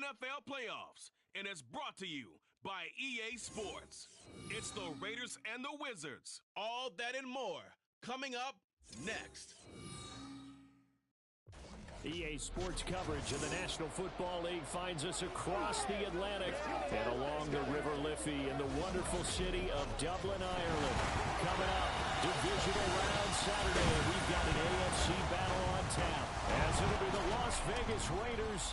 NFL playoffs, and it's brought to you by EA Sports. It's the Raiders and the Wizards. All that and more coming up next. EA Sports coverage of the National Football League finds us across the Atlantic and along the River Liffey in the wonderful city of Dublin, Ireland. Coming up, divisional round Saturday. We've got an AFC battle on tap, as it'll be the Las Vegas Raiders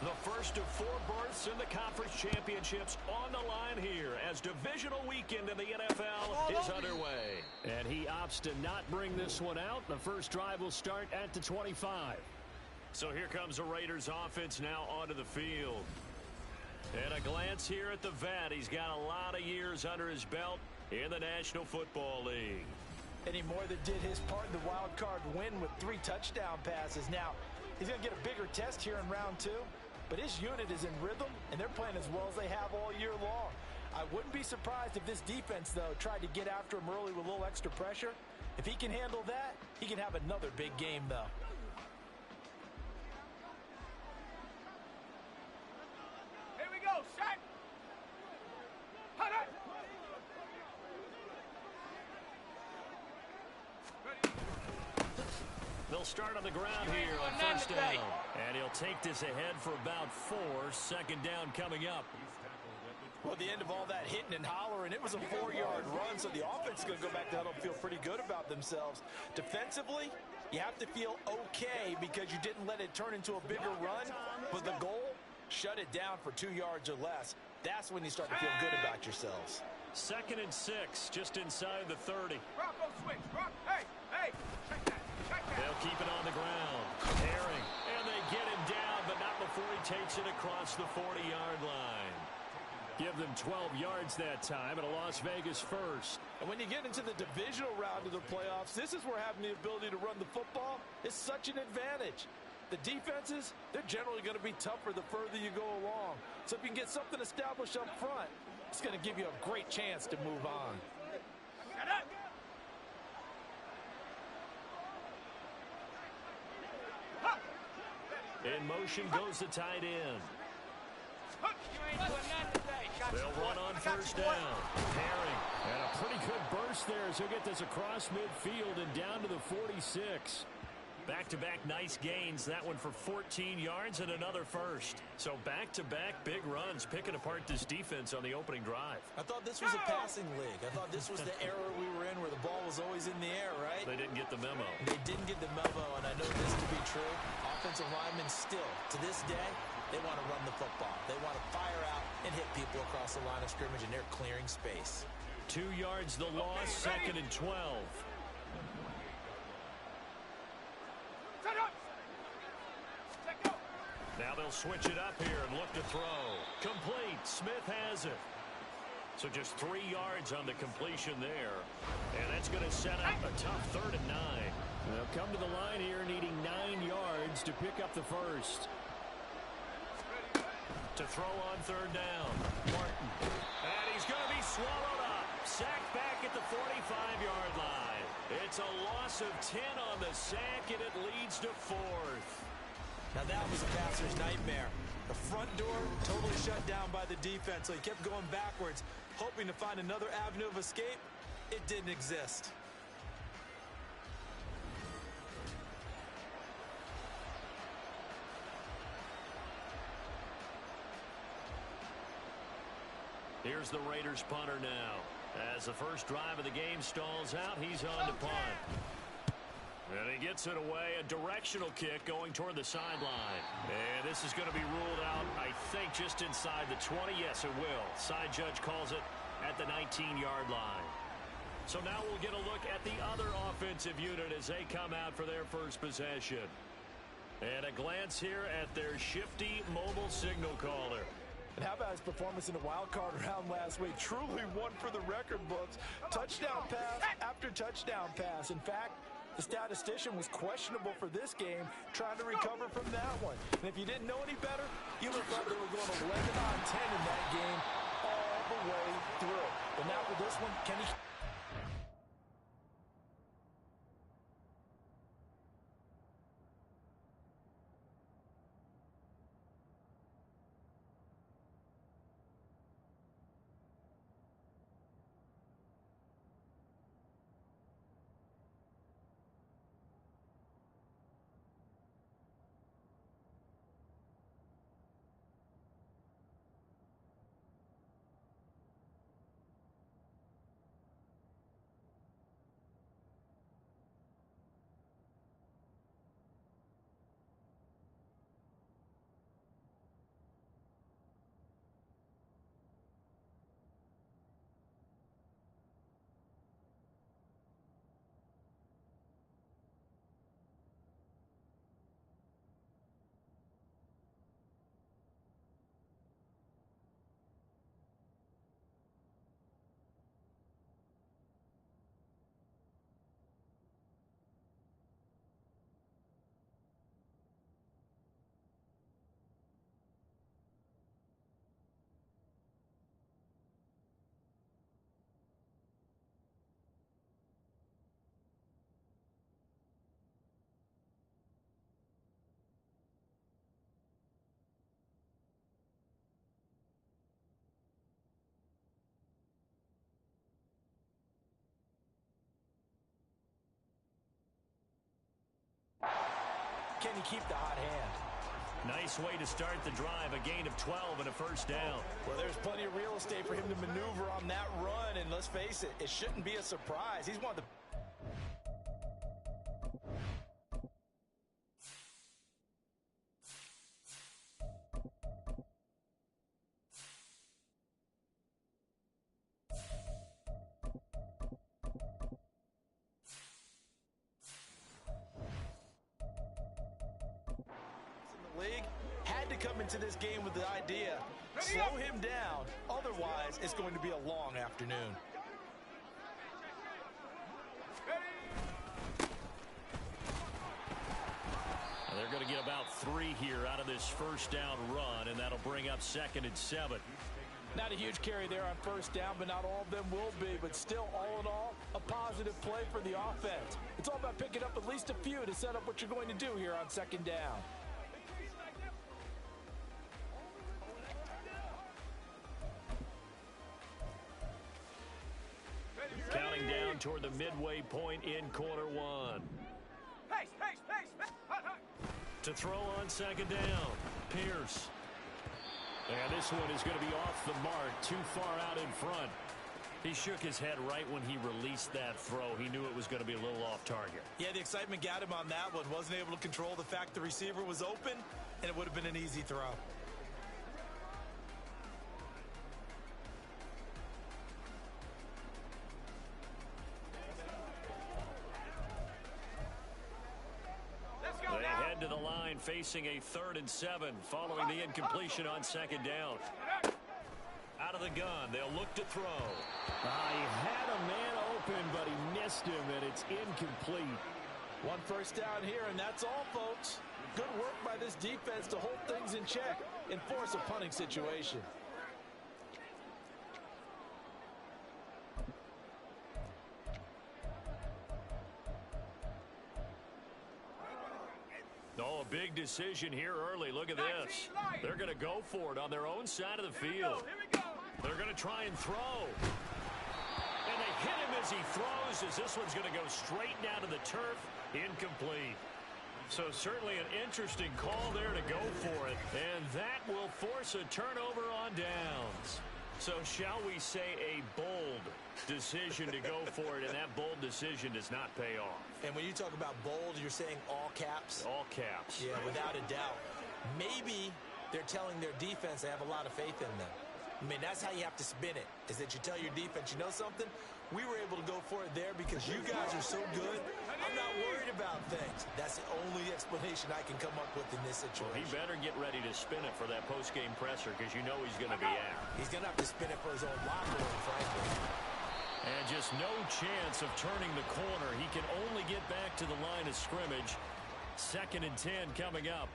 The first of 4 berths in the conference championships on the line here as divisional weekend in the NFL is underway. And he opts to not bring this one out. The first drive will start at the 25. So here comes the Raiders offense now onto the field. And a glance here at the vet. He's got a lot of years under his belt in the National Football League. And he more than did his part in the wild card win with 3 touchdown passes. Now, he's going to get a bigger test here in round 2. But his unit is in rhythm, and they're playing as well as they have all year long. I wouldn't be surprised if this defense, though, tried to get after him early with a little extra pressure. If he can handle that, he can have another big game, though. Here we go, set! Hut it! They'll start on the ground here on first down. And he'll take this ahead for about 4. Second down coming up. Well, at the end of all that hitting and hollering, it was a 4-yard run, so the offense is going to go back to huddle and feel pretty good about themselves. Defensively, you have to feel okay because you didn't let it turn into a bigger run, but the goal, shut it down for 2 yards or less. That's when you start to feel good about yourselves. 2nd and 6, just inside the 30. Rocco switch, Rock. Hey, check that. They'll keep it on the ground. Herring, and they get him down, but not before he takes it across the 40-yard line. Give them 12 yards that time, and a Las Vegas first. And when you get into the divisional round of the playoffs, this is where having the ability to run the football is such an advantage. The defenses, they're generally going to be tougher the further you go along. So if you can get something established up front, it's going to give you a great chance to move on. In motion goes the tight end. They'll run on first down. Herring, and a pretty good burst there as he'll get this across midfield and down to the 46. Back-to-back nice gains. That one for 14 yards and another first. So back-to-back big runs, picking apart this defense on the opening drive. I thought this was a passing league. I thought this was the era we were in where the ball was always in the air, right? They didn't get the memo. They didn't get the memo, and I know this to be true. Offensive linemen still, to this day, they want to run the football. They want to fire out and hit people across the line of scrimmage, and they're clearing space. 2 yards the loss, 2nd and 12. Now they'll switch it up here and look to throw. Complete. Smith has it. So just 3 yards on the completion there. And that's going to set up a tough 3rd and 9. They'll come to the line here needing 9 yards to pick up the first. To throw on 3rd down. Martin. And he's going to be swallowed up. Sacked back at the 45-yard line. It's a loss of 10 on the sack, and it leads to 4th. Now that was a passer's nightmare. The front door totally shut down by the defense, so he kept going backwards, hoping to find another avenue of escape. It didn't exist. Here's the Raiders punter now. As the first drive of the game stalls out, he's on to punt. And he gets it away, a directional kick going toward the sideline. And this is going to be ruled out, I think, just inside the 20. Yes, it will. Side judge calls it at the 19-yard line. So now we'll get a look at the other offensive unit as they come out for their first possession. And a glance here at their shifty mobile signal caller. And how about his performance in the wild card round last week? Truly one for the record books. Touchdown pass after touchdown pass. In fact, the statistician was questionable for this game, trying to recover from that one. And if you didn't know any better, you would have thought they were going 11 on 10 in that game way through. But now with this one, can he... Can he keep the hot hand? Nice way to start the drive. A gain of 12 and a first down. Well, there's plenty of real estate for him to maneuver on that run. And let's face it, it shouldn't be a surprise. He's one of the... league, had to come into this game with the idea, slow him down, otherwise it's going to be a long afternoon. They're going to get about 3 here out of this first down run, and that'll bring up 2nd and 7. Not a huge carry there on first down, but not all of them will be. But still, all in all, a positive play for the offense. It's all about picking up at least a few to set up what you're going to do here on 2nd down. Counting down toward the midway point in quarter 1. Pace, pace, pace. Hut, hut. To throw on 2nd down, Pierce. And this one is going to be off the mark, too far out in front. He shook his head right when he released that throw. He knew it was going to be a little off target. Yeah, the excitement got him on that one. Wasn't able to control the fact the receiver was open, and it would have been an easy throw. They head to the line facing a 3rd and 7 following the incompletion on 2nd down. Out of the gun, they'll look to throw. He had a man open, but he missed him, and it's incomplete. One first down here, and that's all, folks. Good work by this defense to hold things in check and force a punting situation. Oh, a big decision here early. Look at this. They're going to go for it on their own side of the field. They're going to try and throw. And they hit him as he throws, as this one's going to go straight down to the turf. Incomplete. So certainly an interesting call there to go for it. And that will force a turnover on downs. So shall we say a bold decision to go for it, and that bold decision does not pay off. And when you talk about bold, you're saying all caps? All caps. Yeah, without a doubt. Maybe they're telling their defense they have a lot of faith in them. I mean, that's how you have to spin it, is that you tell your defense, you know something? We were able to go for it there because you guys are so good. I'm not worried about things. That's the only explanation I can come up with in this situation. Well, he better get ready to spin it for that post-game presser because you know he's going to be out. He's going to have to spin it for his own locker room, frankly. And just no chance of turning the corner. He can only get back to the line of scrimmage. 2nd and 10 coming up.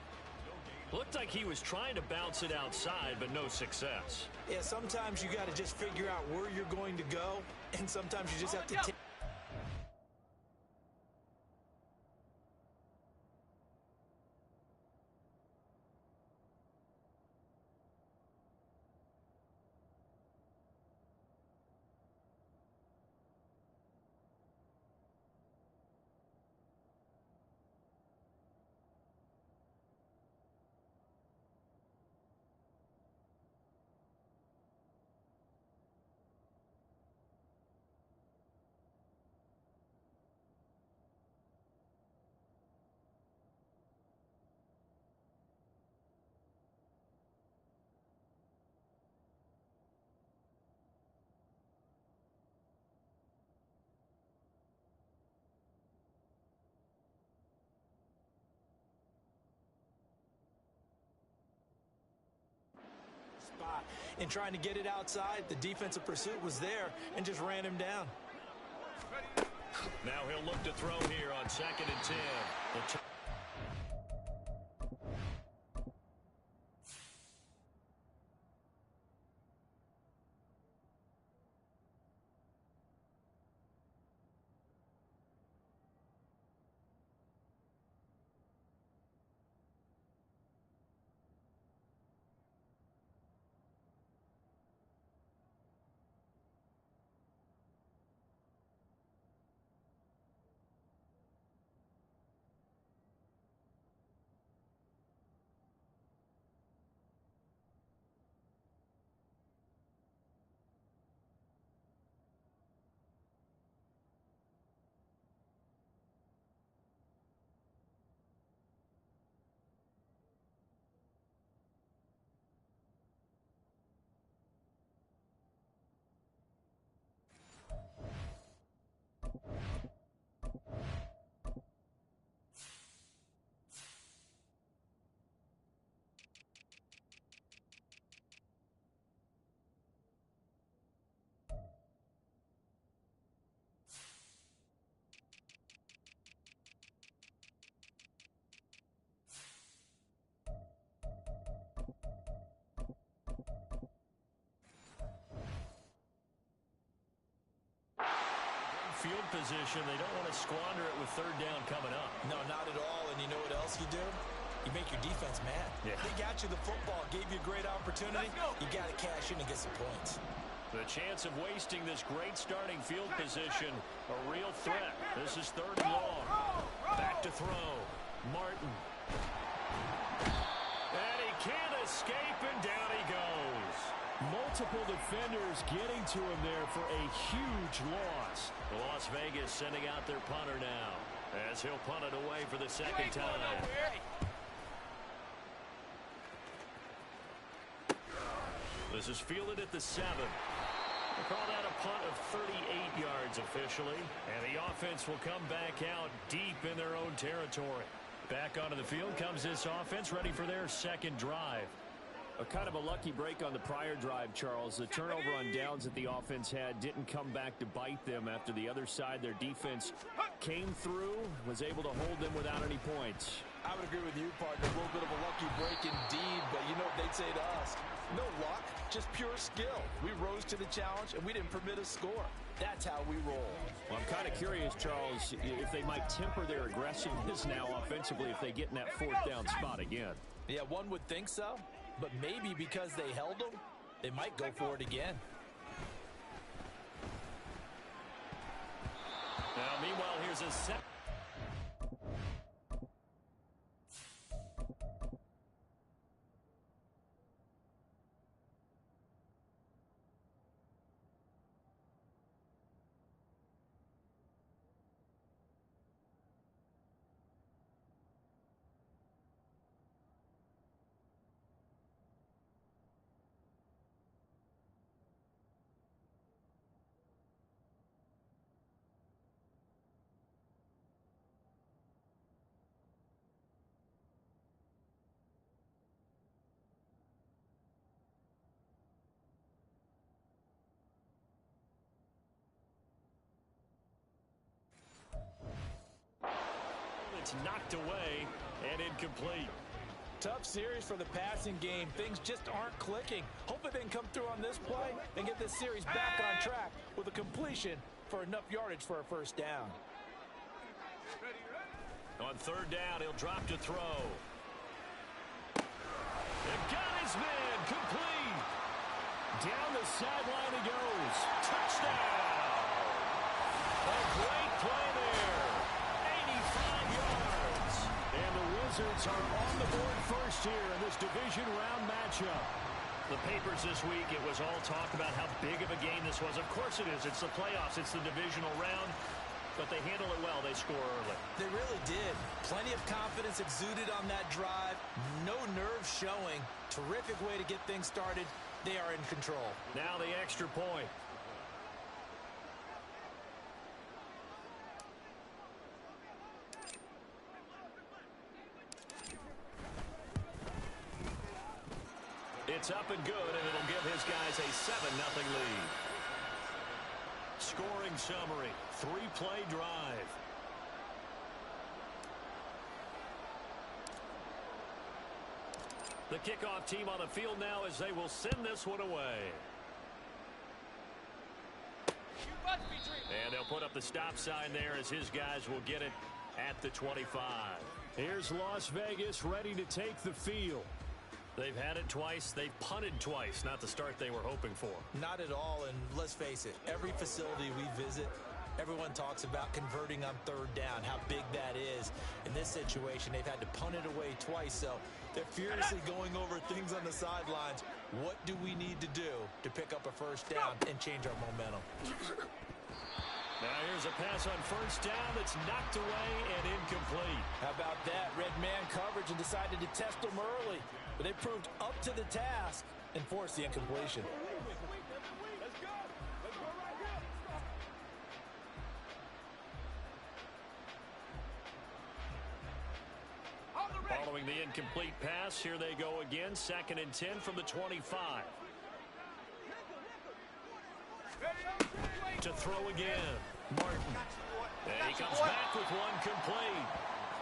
Looked like he was trying to bounce it outside, but no success. Yeah, sometimes you got to just figure out where you're going to go, and sometimes you just have to take. And trying to get it outside, the defensive pursuit was there and just ran him down. Now he'll look to throw here on 2nd and 10. Field position. They don't want to squander it with 3rd down coming up. No, not at all. And you know what else you do? You make your defense mad. Yeah. They got you the football, gave you a great opportunity. You got to cash in and get some points. The chance of wasting this great starting field position, a real threat. This is 3rd and long. Back to throw. Martin. And he can't escape, and down he goes. Multiple defenders getting to him there for a huge loss. Las Vegas sending out their punter now as he'll punt it away for the 2nd time. This is fielded at the 7. They call that a punt of 38 yards officially, and the offense will come back out deep in their own territory. Back onto the field comes this offense, ready for their 2nd drive. A kind of a lucky break on the prior drive, Charles. The turnover on downs that the offense had didn't come back to bite them after the other side. Their defense came through, was able to hold them without any points. I would agree with you, partner. A little bit of a lucky break indeed, but you know what they'd say to us? No luck, just pure skill. We rose to the challenge, and we didn't permit a score. That's how we roll. Well, I'm kind of curious, Charles, if they might temper their aggressiveness now offensively if they get in that 4th down spot again. Yeah, one would think so. But maybe because they held them, they might go for it again. Now, meanwhile, here's a set. It's knocked away and incomplete. Tough series for the passing game. Things just aren't clicking. Hopefully they can come through on this play and get this series back on track with a completion for enough yardage for a first down. On third down, he'll drop to throw. And got his man complete. Down the sideline he goes. Touchdown. A great play there. 85 yards. And the Wizards are on the board first here in this division round matchup. The papers this week, it was all talk about how big of a game this was. Of course it is. It's the playoffs. It's the divisional round. But they handle it well. They score early. They really did. Plenty of confidence exuded on that drive. No nerves showing. Terrific way to get things started. They are in control. Now the extra point. It's up and good, and it'll give his guys a 7-0 lead. Scoring summary, 3-play drive. The kickoff team on the field now as they will send this one away. And they'll put up the stop sign there as his guys will get it at the 25. Here's Las Vegas ready to take the field. They've had it twice. They've punted twice. Not the start they were hoping for. Not at all, and let's face it, every facility we visit, everyone talks about converting on third down, how big that is. In this situation, they've had to punt it away twice, so they're furiously going over things on the sidelines. What do we need to do to pick up a first down and change our momentum? Now here's a pass on first down that's knocked away and incomplete. How about that? Red man coverage and decided to test them early. But they proved up to the task and forced the incompletion. Following the incomplete pass, here they go again. 2nd and 10 from the 25. To throw again. Martin. And he comes back with one complete.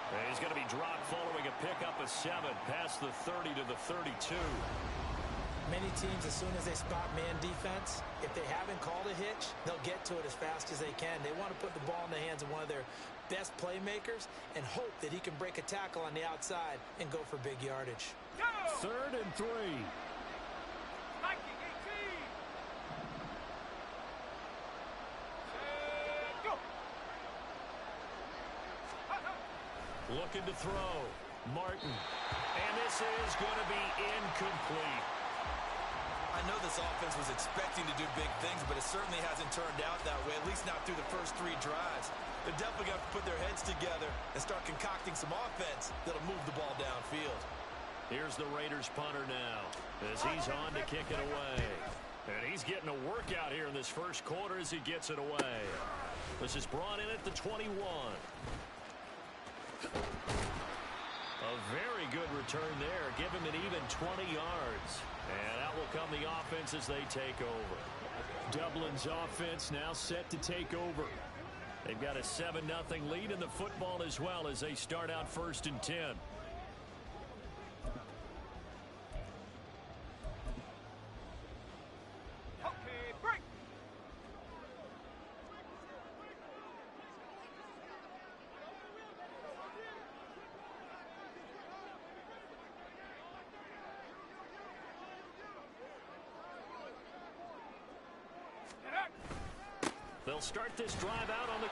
And he's going to be dropped following a pickup of 7 past the 30 to the 32. Many teams, as soon as they spot man defense, if they haven't called a hitch, they'll get to it as fast as they can. They want to put the ball in the hands of one of their best playmakers and hope that he can break a tackle on the outside and go for big yardage. 3rd and 3. Looking to throw. Martin. And this is going to be incomplete. I know this offense was expecting to do big things, but it certainly hasn't turned out that way, at least not through the first 3 drives. They're definitely going to put their heads together and start concocting some offense that'll move the ball downfield. Here's the Raiders punter now as he's on to kick it away. And he's getting a workout here in this first quarter as he gets it away. This is brought in at the 21. A very good return there. Give him an even 20 yards. And out will come the offense as they take over. Dublin's offense now set to take over. They've got a 7-0 lead in the football as well as they start out 1st and 10. They'll start this drive out on the...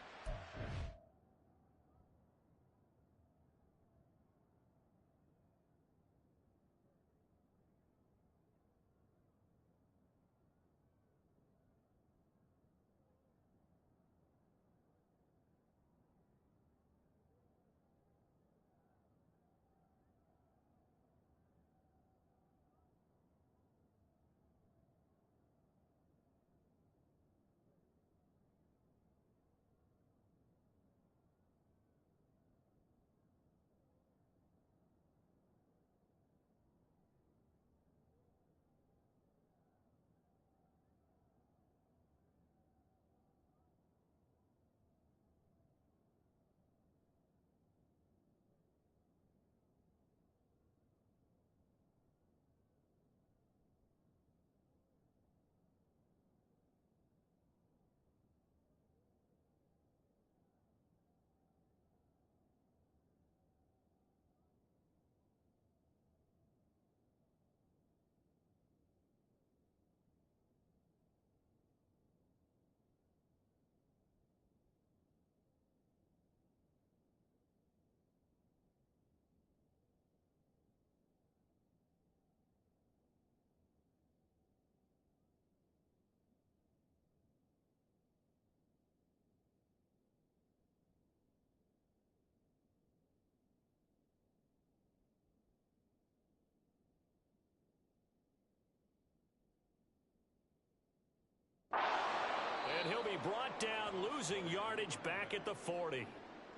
brought down, losing yardage back at the 40.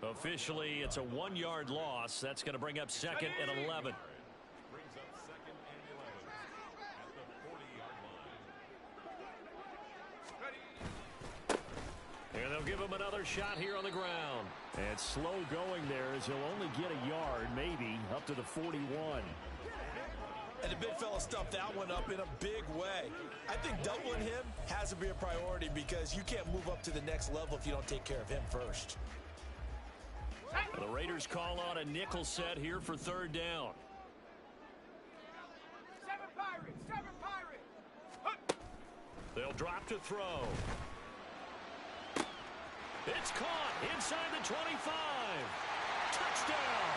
Officially, it's a 1-yard loss. That's going to bring up second and 11. And they'll give him another shot here on the ground. And slow going there as he'll only get a yard, maybe, up to the 41. And the big fella stuffed that one up in a big way. I think doubling him has to be a priority because you can't move up to the next level if you don't take care of him first. The Raiders call on a nickel set here for third down. 7 Pirates! 7 Pirates! They'll drop to throw. It's caught inside the 25. Touchdown.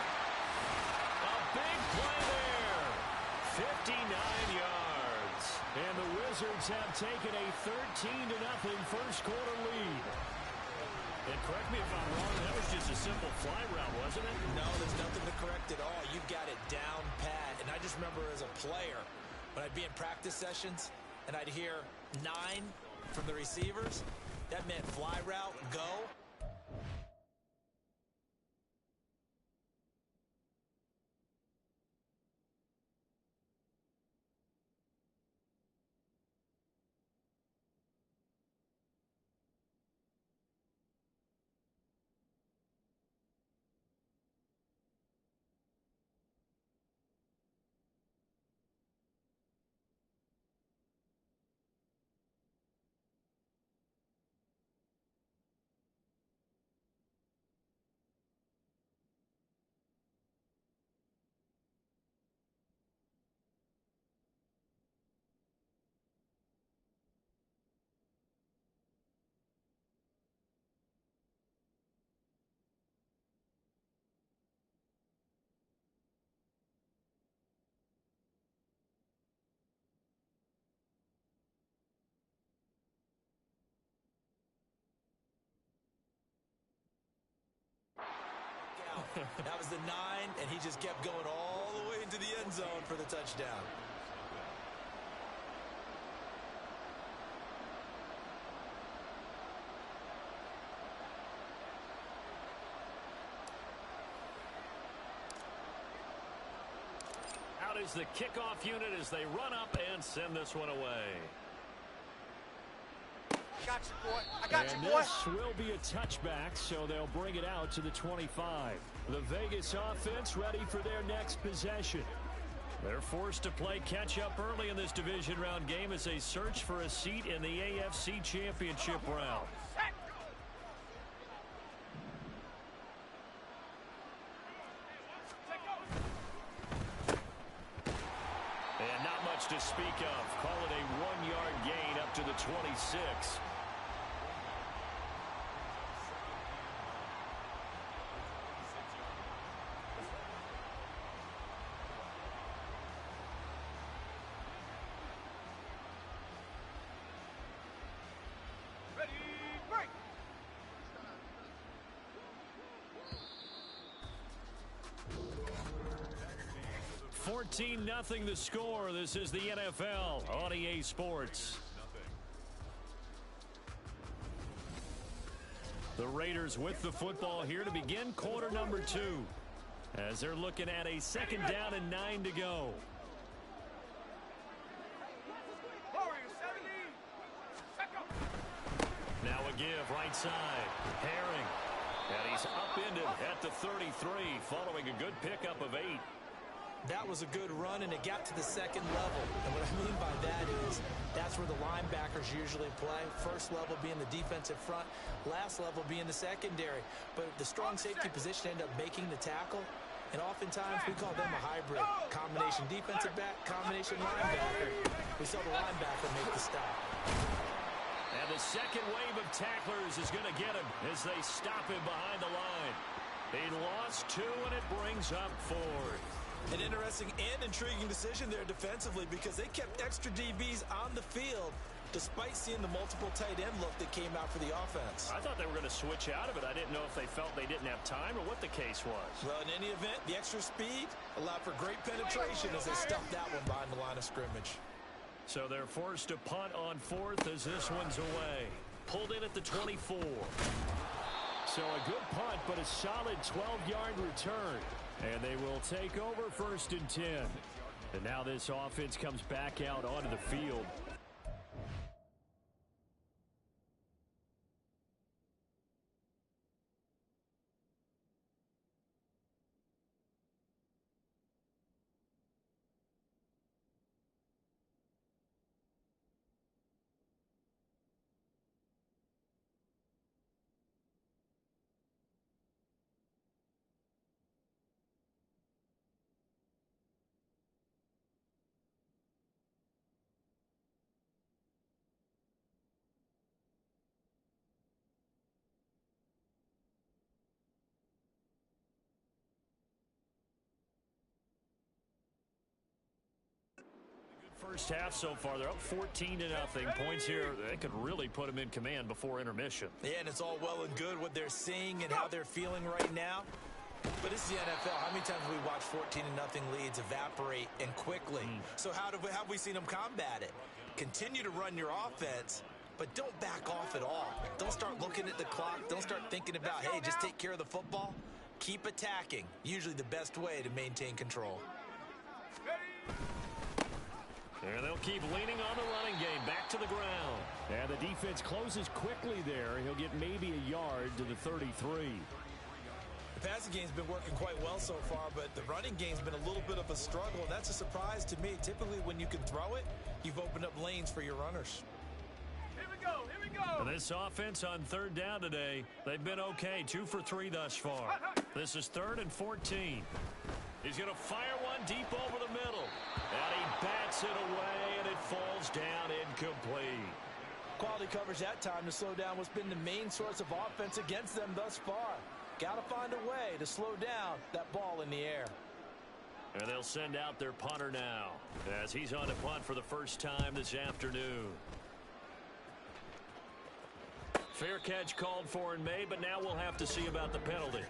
A big play there. 59 yards. And the Wizards have taken a 13-0 first quarter lead. And correct me if I'm wrong, that was just a simple fly route, wasn't it? No, there's nothing to correct at all. You've got it down pat. And I just remember as a player, when I'd be in practice sessions and I'd hear 9 from the receivers, that meant fly route, go. That was the 9, and he just kept going all the way into the end zone for the touchdown. Out is the kickoff unit as they run up and send this one away. Got you, boy. I got and you, boy. This will be a touchback, so they'll bring it out to the 25. The Vegas offense ready for their next possession. They're forced to play catch-up early in this division round game as they search for a seat in the AFC Championship round. And not much to speak of. Call it a 1-yard gain up to the 26. Ready, break! 14-0 the score. This is the NFL on EA Sports. The Raiders with the football here to begin quarter number 2. As they're looking at a second down and 9 to go. Warriors 70. Second. Now a give right side. Herring. And he's upended at the 33 following a good pickup of 8. That was a good run, and it got to the second level. And what I mean by that is that's where the linebackers usually play. First level being the defensive front, last level being the secondary. But the strong safety position ended up making the tackle, and oftentimes we call them a hybrid. Combination defensive back, combination linebacker. We saw the linebacker make the stop. And the second wave of tacklers is going to get him as they stop him behind the line. They lost 2, and it brings up 4. An interesting and intriguing decision there defensively because they kept extra DBs on the field despite seeing the multiple tight end look that came out for the offense. I thought they were going to switch out of it. I didn't know if they felt they didn't have time or what the case was. Well, in any event, the extra speed allowed for great penetration as they stuffed that one behind the line of scrimmage. So they're forced to punt on 4th as this one's away. pulled in at the 24. So a good punt, but a solid 12-yard return. And they will take over 1st and 10. And now this offense comes back out onto the field. First half so far, they're up 14-0. Points here, they could really put them in command before intermission. Yeah, and it's all well and good what they're seeing and how they're feeling right now. But this is the NFL. How many times have we watched 14-0 leads evaporate and quickly? So how have we seen them combat it? Continue to run your offense, but don't back off at all. Don't start looking at the clock. Don't start thinking about, hey, just take care of the football. Keep attacking. Usually the best way to maintain control. And they'll keep leaning on the running game. Back to the ground. And the defense closes quickly there. He'll get maybe a yard to the 33. The passing game's been working quite well so far, but the running game's been a little bit of a struggle, and that's a surprise to me. Typically, when you can throw it, you've opened up lanes for your runners. Here we go, here we go. And this offense on 3rd down today, they've been okay. 2 for 3 thus far. This is 3rd and 14. He's going to fire one deep over the middle. And he bats it away, and it falls down incomplete. Quality coverage that time to slow down what's been the main source of offense against them thus far. Got to find a way to slow down that ball in the air. And they'll send out their punter now as he's on to punt for the first time this afternoon. Fair catch called for and made, but now we'll have to see about the penalty.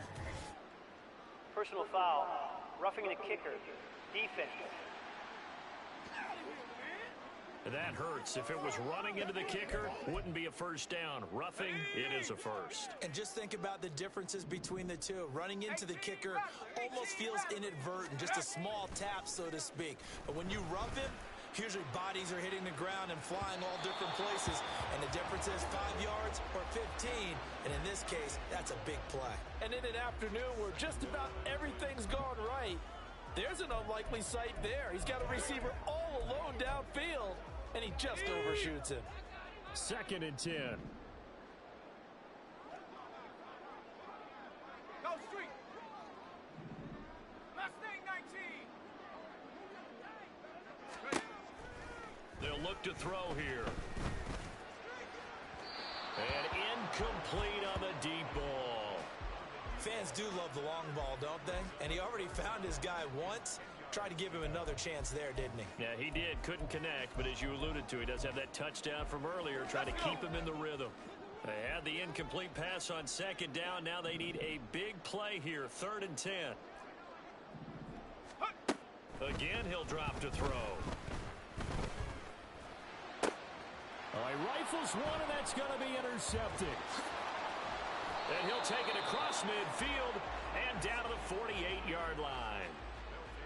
Personal foul. Roughing the kicker. Defense. That hurts. If it was running into the kicker, wouldn't be a first down. Roughing, it is a first. And just think about the differences between the two. Running into the kicker almost feels inadvertent, just a small tap, so to speak. But when you rough him, usually bodies are hitting the ground and flying all different places. And the difference is 5 yards or 15. And in this case, that's a big play. And in an afternoon where just about everything's gone right, there's an unlikely sight there. He's got a receiver all alone downfield, and he just overshoots him. 2nd and 10. Go street. Mustang 19. They'll look to throw here. And incomplete on the deep ball. Fans do love the long ball, don't they? And he already found his guy once. Tried to give him another chance there, didn't he? Yeah, he did. Couldn't connect, but as you alluded to, he does have that touchdown from earlier, trying to keep him in the rhythm. They had the incomplete pass on 2nd down. Now they need a big play here, 3rd and 10. Again, he'll drop to throw. All right, rifles one, and that's going to be intercepted. And he'll take it across midfield and down to the 48-yard line.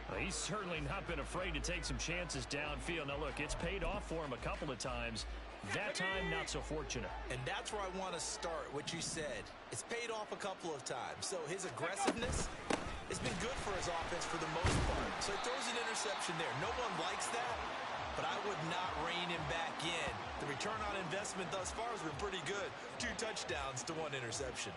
Well, he's certainly not been afraid to take some chances downfield. Now, look, it's paid off for him a couple of times. That time, not so fortunate. And that's where I want to start, what you said. It's paid off a couple of times. So his aggressiveness has been good for his offense for the most part. So he throws an interception there. No one likes that, but I would not rein him back in. The return on investment thus far has been pretty good. 2 touchdowns to 1 interception.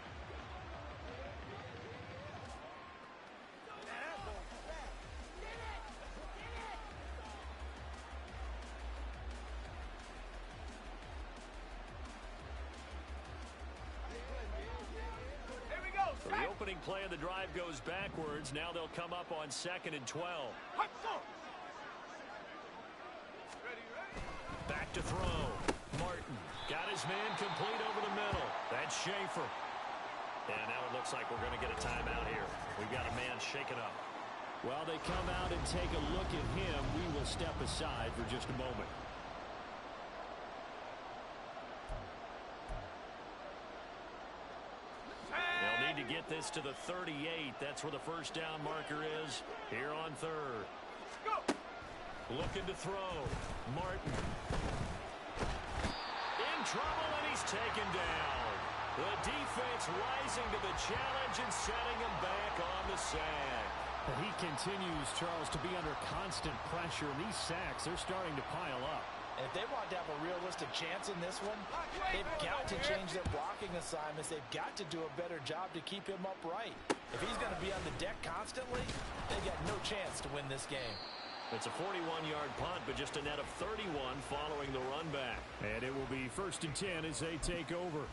So the opening play of the drive goes backwards. Now they'll come up on 2nd and 12. Back to throw. Martin got his man complete over the middle. That's Schaefer. And now it looks like we're going to get a timeout here. We've got a man shaken up. While they come out and take a look at him, we will step aside for just a moment. this to the 38. That's where the first down marker is here on third. Go. Looking to throw. Martin. In trouble, and he's taken down. The defense rising to the challenge and setting him back on the sack. He continues, Charles, to be under constant pressure. These sacks, they're starting to pile up. And if they want to have a realistic chance in this one, they've got to change their blocking assignments. They've got to do a better job to keep him upright. If he's going to be on the deck constantly, they've got no chance to win this game. It's a 41-yard punt, but just a net of 31 following the run back. And it will be 1st and 10 as they take over.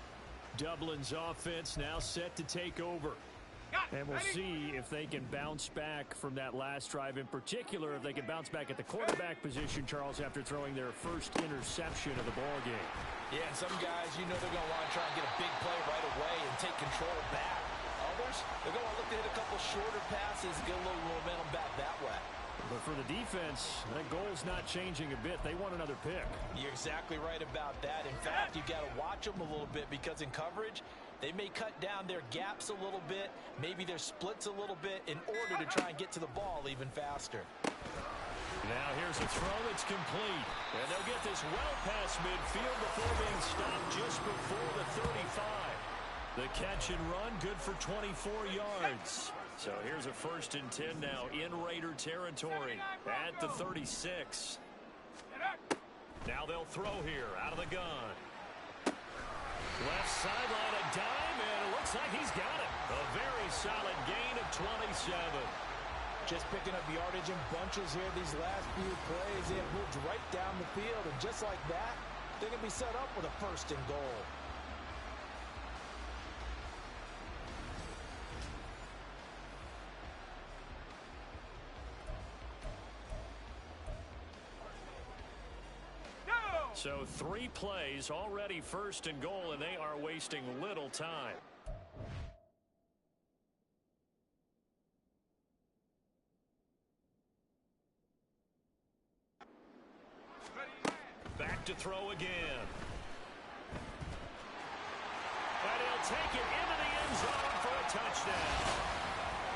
Dublin's offense now set to take over. And we'll see if they can bounce back from that last drive. In particular, if they can bounce back at the quarterback position, Charles, after throwing their first interception of the ball game. Yeah, and some guys, you know they're going to want to try and get a big play right away and take control back. Others, they're going to look to hit a couple shorter passes, get a little momentum back that way. But for the defense, that goal's not changing a bit. They want another pick. You're exactly right about that. In fact, you've got to watch them a little bit because in coverage, they may cut down their gaps a little bit, maybe their splits a little bit in order to try and get to the ball even faster. Now here's a throw that's complete. And they'll get this well past midfield before being stopped just before the 35. The catch and run good for 24 yards. So here's a 1st and 10 now in Raider territory at the 36. Now they'll throw here out of the gun. Left sideline, a dime, and it looks like he's got it. A very solid gain of 27. Just picking up yardage in bunches here these last few plays. They have moved right down the field, and just like that, they're going to be set up with a 1st and goal. So 3 plays, already 1st and goal, and they are wasting little time. Back to throw again. And he'll take it into the end zone for a touchdown.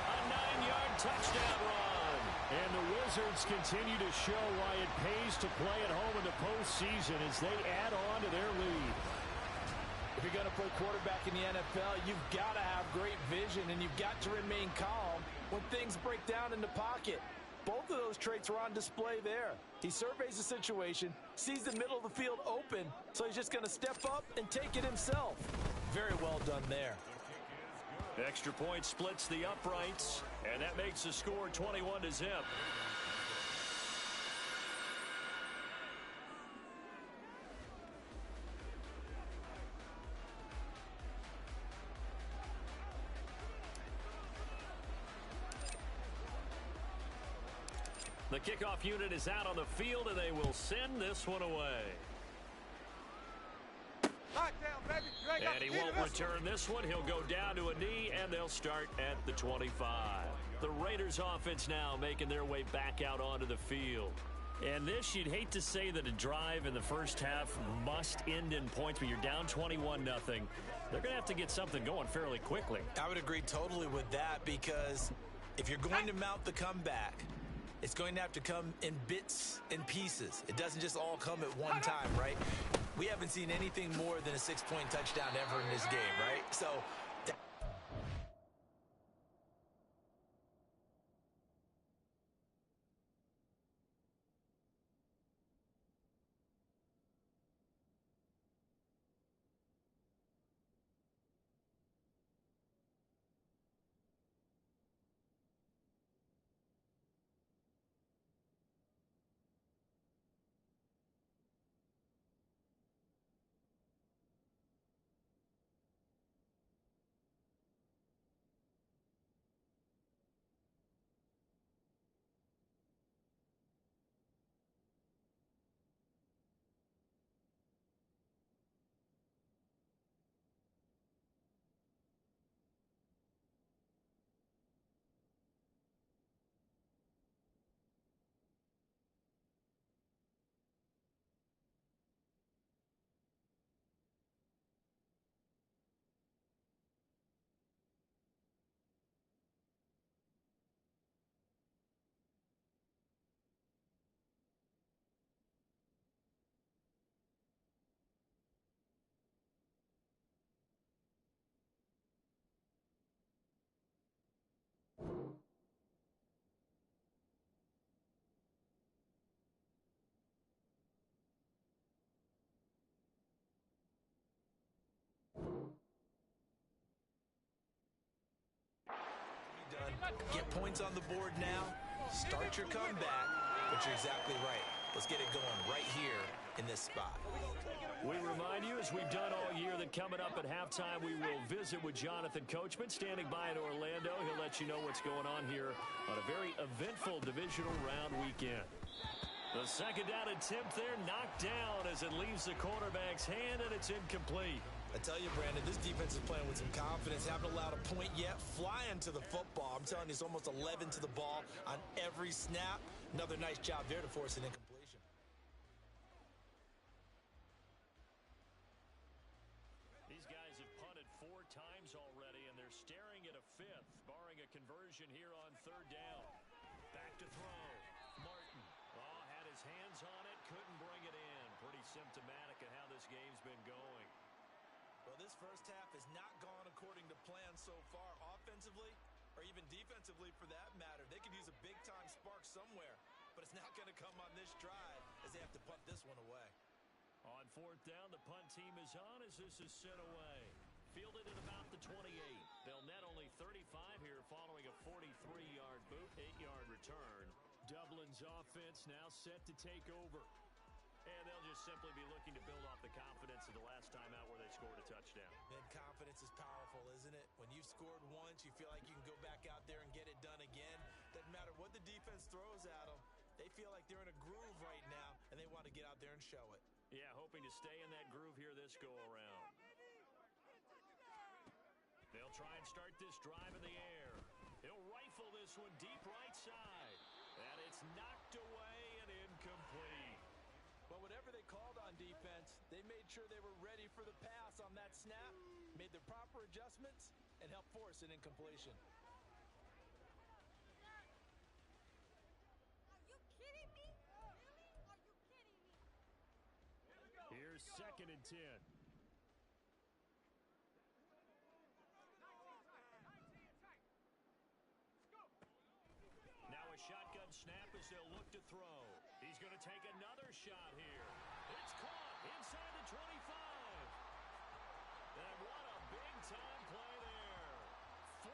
A 9-yard touchdown run. And the Wizards continue to show why it pays to play at home in the postseason as they add on to their lead. If you're going to play quarterback in the NFL, you've got to have great vision, and you've got to remain calm when things break down in the pocket. Both of those traits were on display there. He surveys the situation, sees the middle of the field open, so he's just going to step up and take it himself. Very well done there. Extra point splits the uprights, and that makes the score 21-0. The kickoff unit is out on the field, and they will send this one away. And he won't return this one. He'll go down to a knee, and they'll start at the 25. The Raiders offense now making their way back out onto the field. And this, you'd hate to say that a drive in the first half must end in points, but you're down 21-0. They're going to have to get something going fairly quickly. I would agree totally with that, because if you're going to mount the comeback, it's going to have to come in bits and pieces. It doesn't just all come at one time, right? We haven't seen anything more than a 6-point touchdown ever in this game, right? So Get points on the board now. Start your comeback. But you're exactly right. Let's get it going right here in this spot. We remind you, as we've done all year, that coming up at halftime, we will visit with Jonathan Coachman, standing by in Orlando. He'll let you know what's going on here on a very eventful divisional round weekend. The second down attempt there knocked down as it leaves the quarterback's hand, and it's incomplete. I tell you, Brandon, this defense is playing with some confidence. Haven't allowed a point yet. Flying to the football. I'm telling you, it's almost 11 to the ball on every snap. Another nice job there to force an incompletion. These guys have punted 4 times already, and they're staring at a 5th, barring a conversion here on third down. Back to throw. Martin. Oh, had his hands on it, couldn't bring it in. Pretty symptomatic of how this game's been going. Well, this first half has not gone according to plan so far, offensively or even defensively for that matter. They could use a big-time spark somewhere, but it's not going to come on this drive as they have to punt this one away. On fourth down, the punt team is on as this is sent away. Fielded at about the 28. They'll net only 35 here following a 43-yard boot, 8-yard return. Dublin's offense now set to take over. And they'll just simply be looking to build off the confidence of the last time out where they scored a touchdown. And confidence is powerful, isn't it? When you've scored once, you feel like you can go back out there and get it done again. Doesn't matter what the defense throws at them. They feel like they're in a groove right now, and they want to get out there and show it. Yeah, hoping to stay in that groove here this go-around. They'll try and start this drive in the air. He'll rifle this one deep right side. And it's knocked away and incomplete. But whatever they called on defense, they made sure they were ready for the pass on that snap, made the proper adjustments, and helped force an incompletion. Are you kidding me? Really? Are you kidding me? Here's 2nd and 10. Now a shotgun snap as they'll look to throw. He's going to take another shot here. It's caught inside the 25. And what a big-time play there.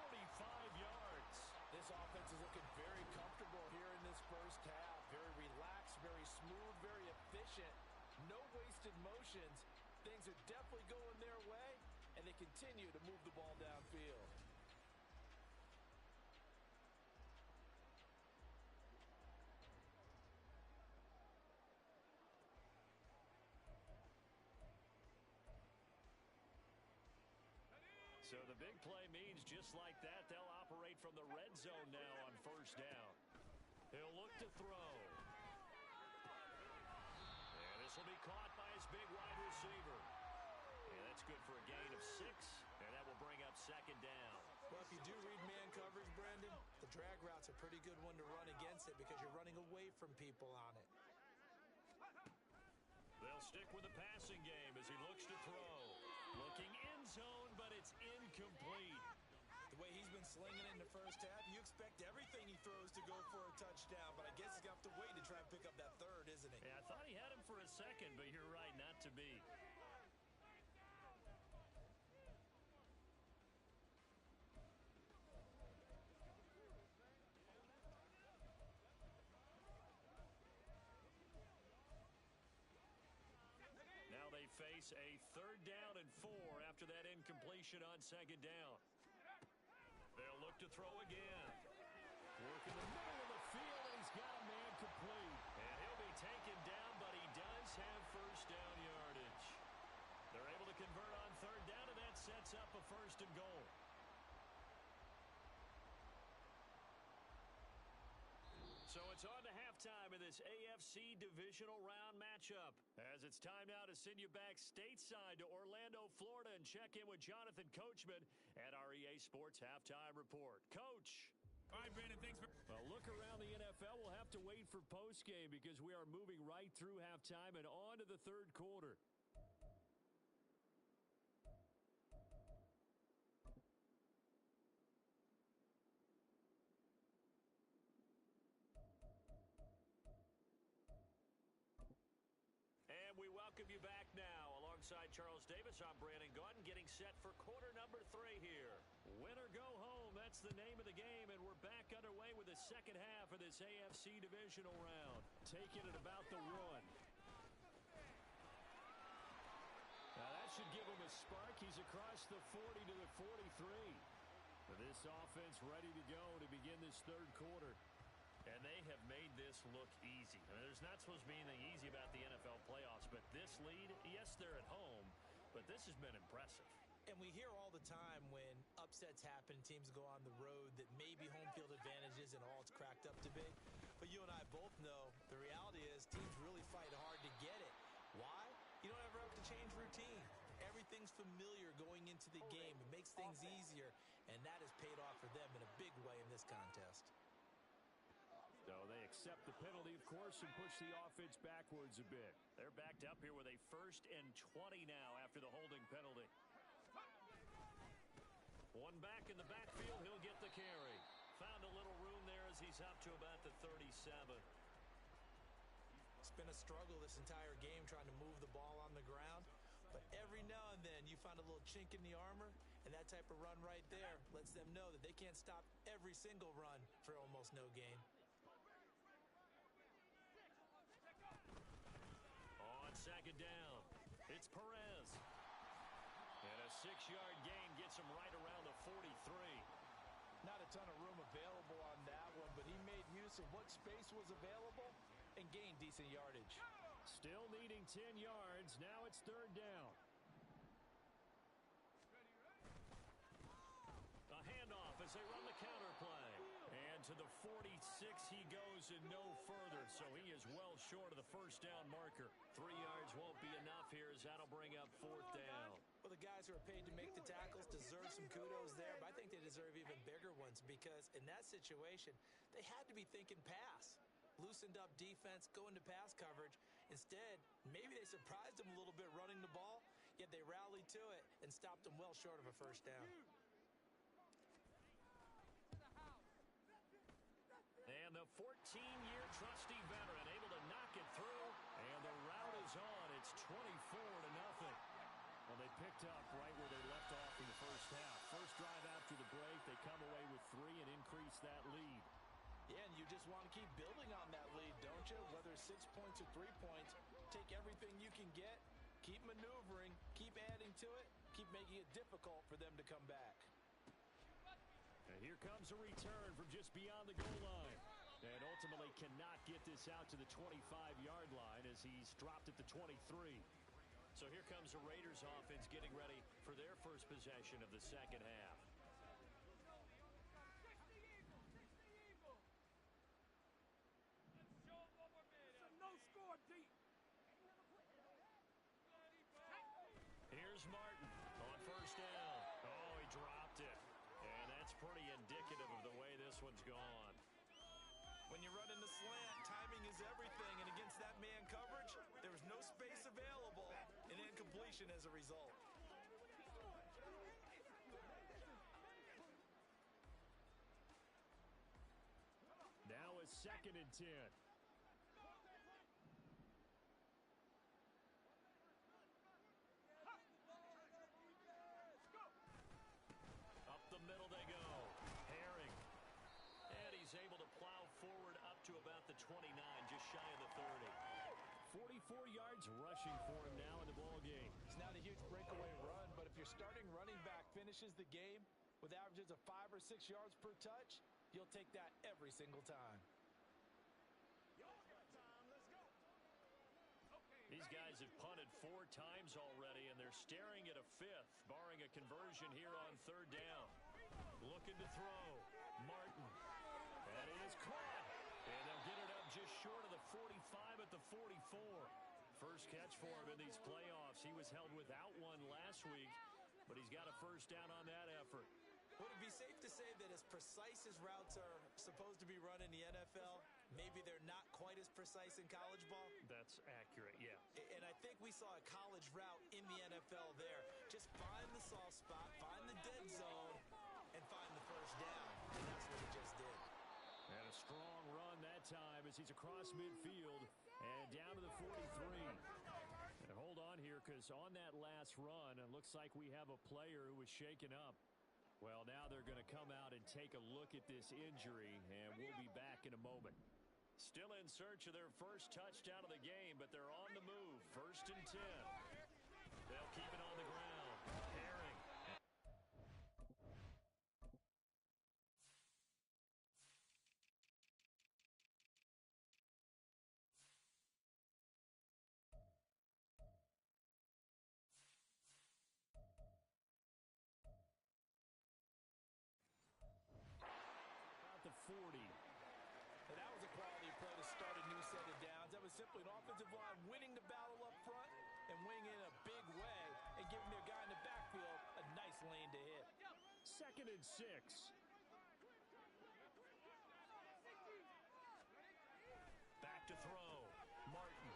45 yards. This offense is looking very comfortable here in this first half. Very relaxed, very smooth, very efficient. No wasted motions. Things are definitely going their way, and they continue to move the ball downfield. So the big play means just like that, they'll operate from the red zone now on first down. He'll look to throw. And this will be caught by his big wide receiver. And that's good for a gain of 6, and that will bring up 2nd down. Well, if you do read man coverage, Brandon, the drag route's a pretty good one to run against it because you're running away from people on it. They'll stick with the passing game as he looks to throw. Looking end zone, but it's incomplete. The way he's been slinging it in the first half, you expect everything he throws to go for a touchdown, but I guess he's going to have to wait to try and pick up that third, isn't he? Yeah, I thought he had him for a second, but you're right, not to be. Now they face a 3rd down and 4 after that incompletion on 2nd down. They'll look to throw again. Work in the middle of the field, and he's got a man complete. And he'll be taken down, but he does have first down yardage. They're able to convert on 3rd down, and that sets up a 1st and goal. So it's on to halftime in this AFC divisional round matchup. As it's time now to send you back stateside to Orlando, Florida, and check in with Jonathan Coachman at our EA Sports Halftime Report. Coach. All right, Brandon, thanks for... Well, look around the NFL. We'll have to wait for postgame because we are moving right through halftime and on to the 3rd quarter. We welcome you back now. Alongside Charles Davis, I'm Brandon Gaudin, getting set for quarter number 3 here. Win or go home, that's the name of the game, and we're back underway with the second half of this AFC divisional round. Taking it about the one. Now that should give him a spark. He's across the 40 to the 43. This offense ready to go to begin this third quarter. And they have made this look easy. I mean, there's not supposed to be anything easy about the NFL playoffs, but this lead, yes, they're at home, but this has been impressive. And we hear all the time when upsets happen, teams go on the road, that maybe home field advantage isn't all it's cracked up to be. But you and I both know the reality is teams really fight hard to get it. Why? You don't ever have to change routine. Everything's familiar going into the game. It makes things easier, and that has paid off for them in a big way in this contest. So they accept the penalty, of course, and push the offense backwards a bit. They're backed up here with a 1st and 20 now after the holding penalty. One back in the backfield, he'll get the carry. Found a little room there as he's up to about the 37. It's been a struggle this entire game trying to move the ball on the ground. But every now and then you find a little chink in the armor, and that type of run right there lets them know that they can't stop every single run for almost no gain. On second down, it's Perez. And a 6-yard gain gets him right around the 43. Not a ton of room available on that one, but he made use of what space was available and gained decent yardage. Still needing 10 yards. Now it's third down. A handoff as they run the counter play. And to the 46 he goes and no further, so he is well short of the first down marker. 3 yards won't be enough here as that'll bring up fourth down. Well, the guys who are paid to make the tackles deserve some kudos there, but I think they deserve even bigger ones because in that situation, they had to be thinking pass. Loosened up defense, go into pass coverage. Instead, maybe they surprised them a little bit running the ball, yet they rallied to it and stopped them well short of a first down. And the 14-year trusty veteran able to knock it through, and the route is on. It's 24-0. Well, they picked up right where they left off in the first half. First drive after the break, they come away with 3 and increase that lead. Yeah, and you just want to keep building on that lead, don't you? Whether it's 6 points or 3 points, take everything you can get, keep maneuvering, keep adding to it, keep making it difficult for them to come back. And here comes a return from just beyond the goal line. And ultimately cannot get this out to the 25-yard line as he's dropped at the 23. So here comes the Raiders offense getting ready for their first possession of the second half. No-score deep. Here's Martin on first down. Oh, he dropped it. And that's pretty indicative of the way this one's gone. When you run in the slant, timing is everything, and against that man coverage, there was no space available, and incompletion as a result. Now a 2nd and 10. Up the middle they go. Herring. And he's able to plow forward up to about the 29, just shy of the 30. 44 yards rushing for him now in the ball game. It's not a huge breakaway run, but if your starting running back finishes the game with averages of 5 or 6 yards per touch, you'll take that every single time. These guys have punted 4 times already, and they're staring at a 5th, barring a conversion here on third down. Looking to throw. Martin. That is caught. And they'll get it up just short of the 45 at the 44. First catch for him in these playoffs. He was held without one last week, but he's got a first down on that effort. Would it be safe to say that as precise as routes are supposed to be run in the NFL, maybe they're not quite as precise in college ball? That's accurate, yeah. And I think we saw a college route in the NFL there. Just find the soft spot, find the dead zone, and find the first down. And that's what he just did. And a strong run that time as he's across midfield and down to the 43. And hold on here because on that last run, it looks like we have a player who was shaken up. Well, now they're going to come out and take a look at this injury, and we'll be back in a moment. Still in search of their first touchdown of the game, but they're on the move. 1st and 10. They'll keep it on the ground. Herring. About the 40. And that was a quality play to start a new set of downs. That was simply an offensive line winning the battle up front and winning in a big way and giving their guy in the backfield a nice lane to hit. 2nd and 6. Back to throw. Martin.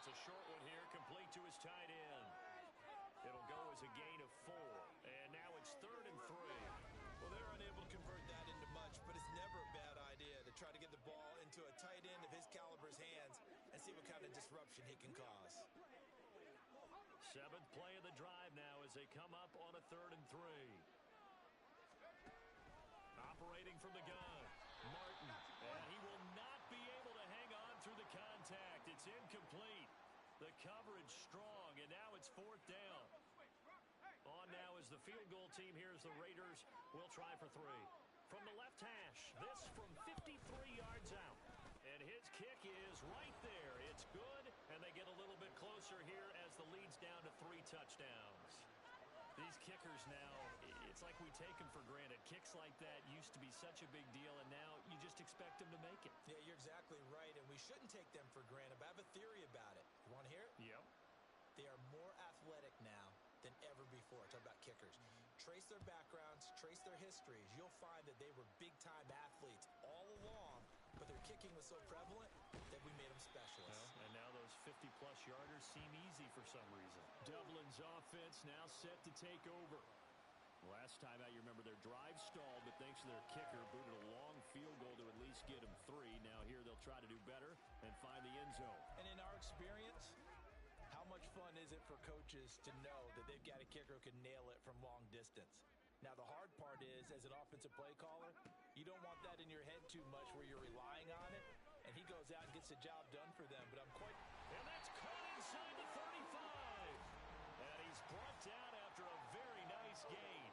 It's a short one here, complete to his tight end. It'll go as a gain of 4. And now it's 3rd and 3. Well, they're unable to convert that into much, but it's never a bad idea to try to get the ball into a tight end of his caliber's hands and see what kind of disruption he can cause. 7th play of the drive now as they come up on a 3rd and 3. Operating from the gun, Martin, and he will not be able to hang on through the contact. It's incomplete. The coverage strong, and now it's 4th down. On now is the field goal team here as the Raiders will try for 3. From the left hash, this from 53 yards out. And his kick is right there. It's good, and they get a little bit closer here as the lead's down to 3 touchdowns. These kickers now, it's like we take them for granted. Kicks like that used to be such a big deal, and now you just expect them to make it. Yeah, you're exactly right, and we shouldn't take them for granted, but I have a theory about it. You want to hear it? Yep. They are more athletic now than ever before. Talk about kickers. Trace their backgrounds, trace their histories. You'll find that they were big-time athletes all along, but their kicking was so prevalent that we made them specialists. Well, and now those 50-plus yarders seem easy for some reason. Dublin's offense now set to take over. Last time out, you remember their drive stalled, but thanks to their kicker, booted a long field goal to at least get them 3. Now here they'll try to do better and find the end zone. And in our experience, how much fun is it for coaches to know that they've got a kicker who can nail it from long distance? Now, the hard part is, as an offensive play caller, you don't want that in your head too much where you're relying on it, and he goes out and gets the job done for them. But I'm quite... And that's caught inside the 35. And he's brought down after a very nice gain.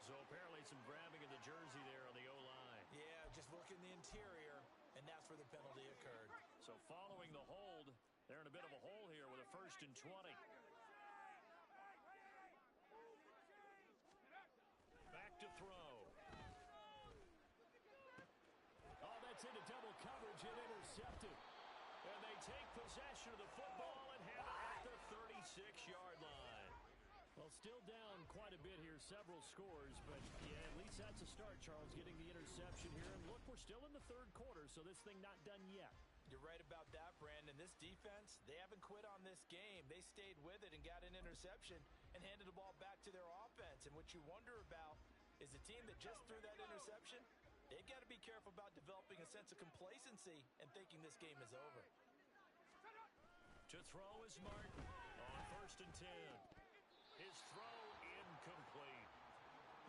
So apparently some grabbing of the jersey there on the O-line. Yeah, just look in the interior, and that's where the penalty occurred. So following the hold, they're in a bit of a hole here with a 1st and 20. Back to throw. Oh, that's into double coverage and intercepted. And they take possession of the football and have it at the 36-yard line. Well, still down quite a bit here, several scores, but yeah, at least that's a start, Charles, getting the interception here. And look, we're still in the 3rd quarter, so this thing not done yet. You're right about that, Brandon. This defense, they haven't quit on this game. They stayed with it and got an interception and handed the ball back to their offense. And what you wonder about is the team that just threw that interception, they've got to be careful about developing a sense of complacency and thinking this game is over. To throw is Martin on 1st and 10. His throw incomplete.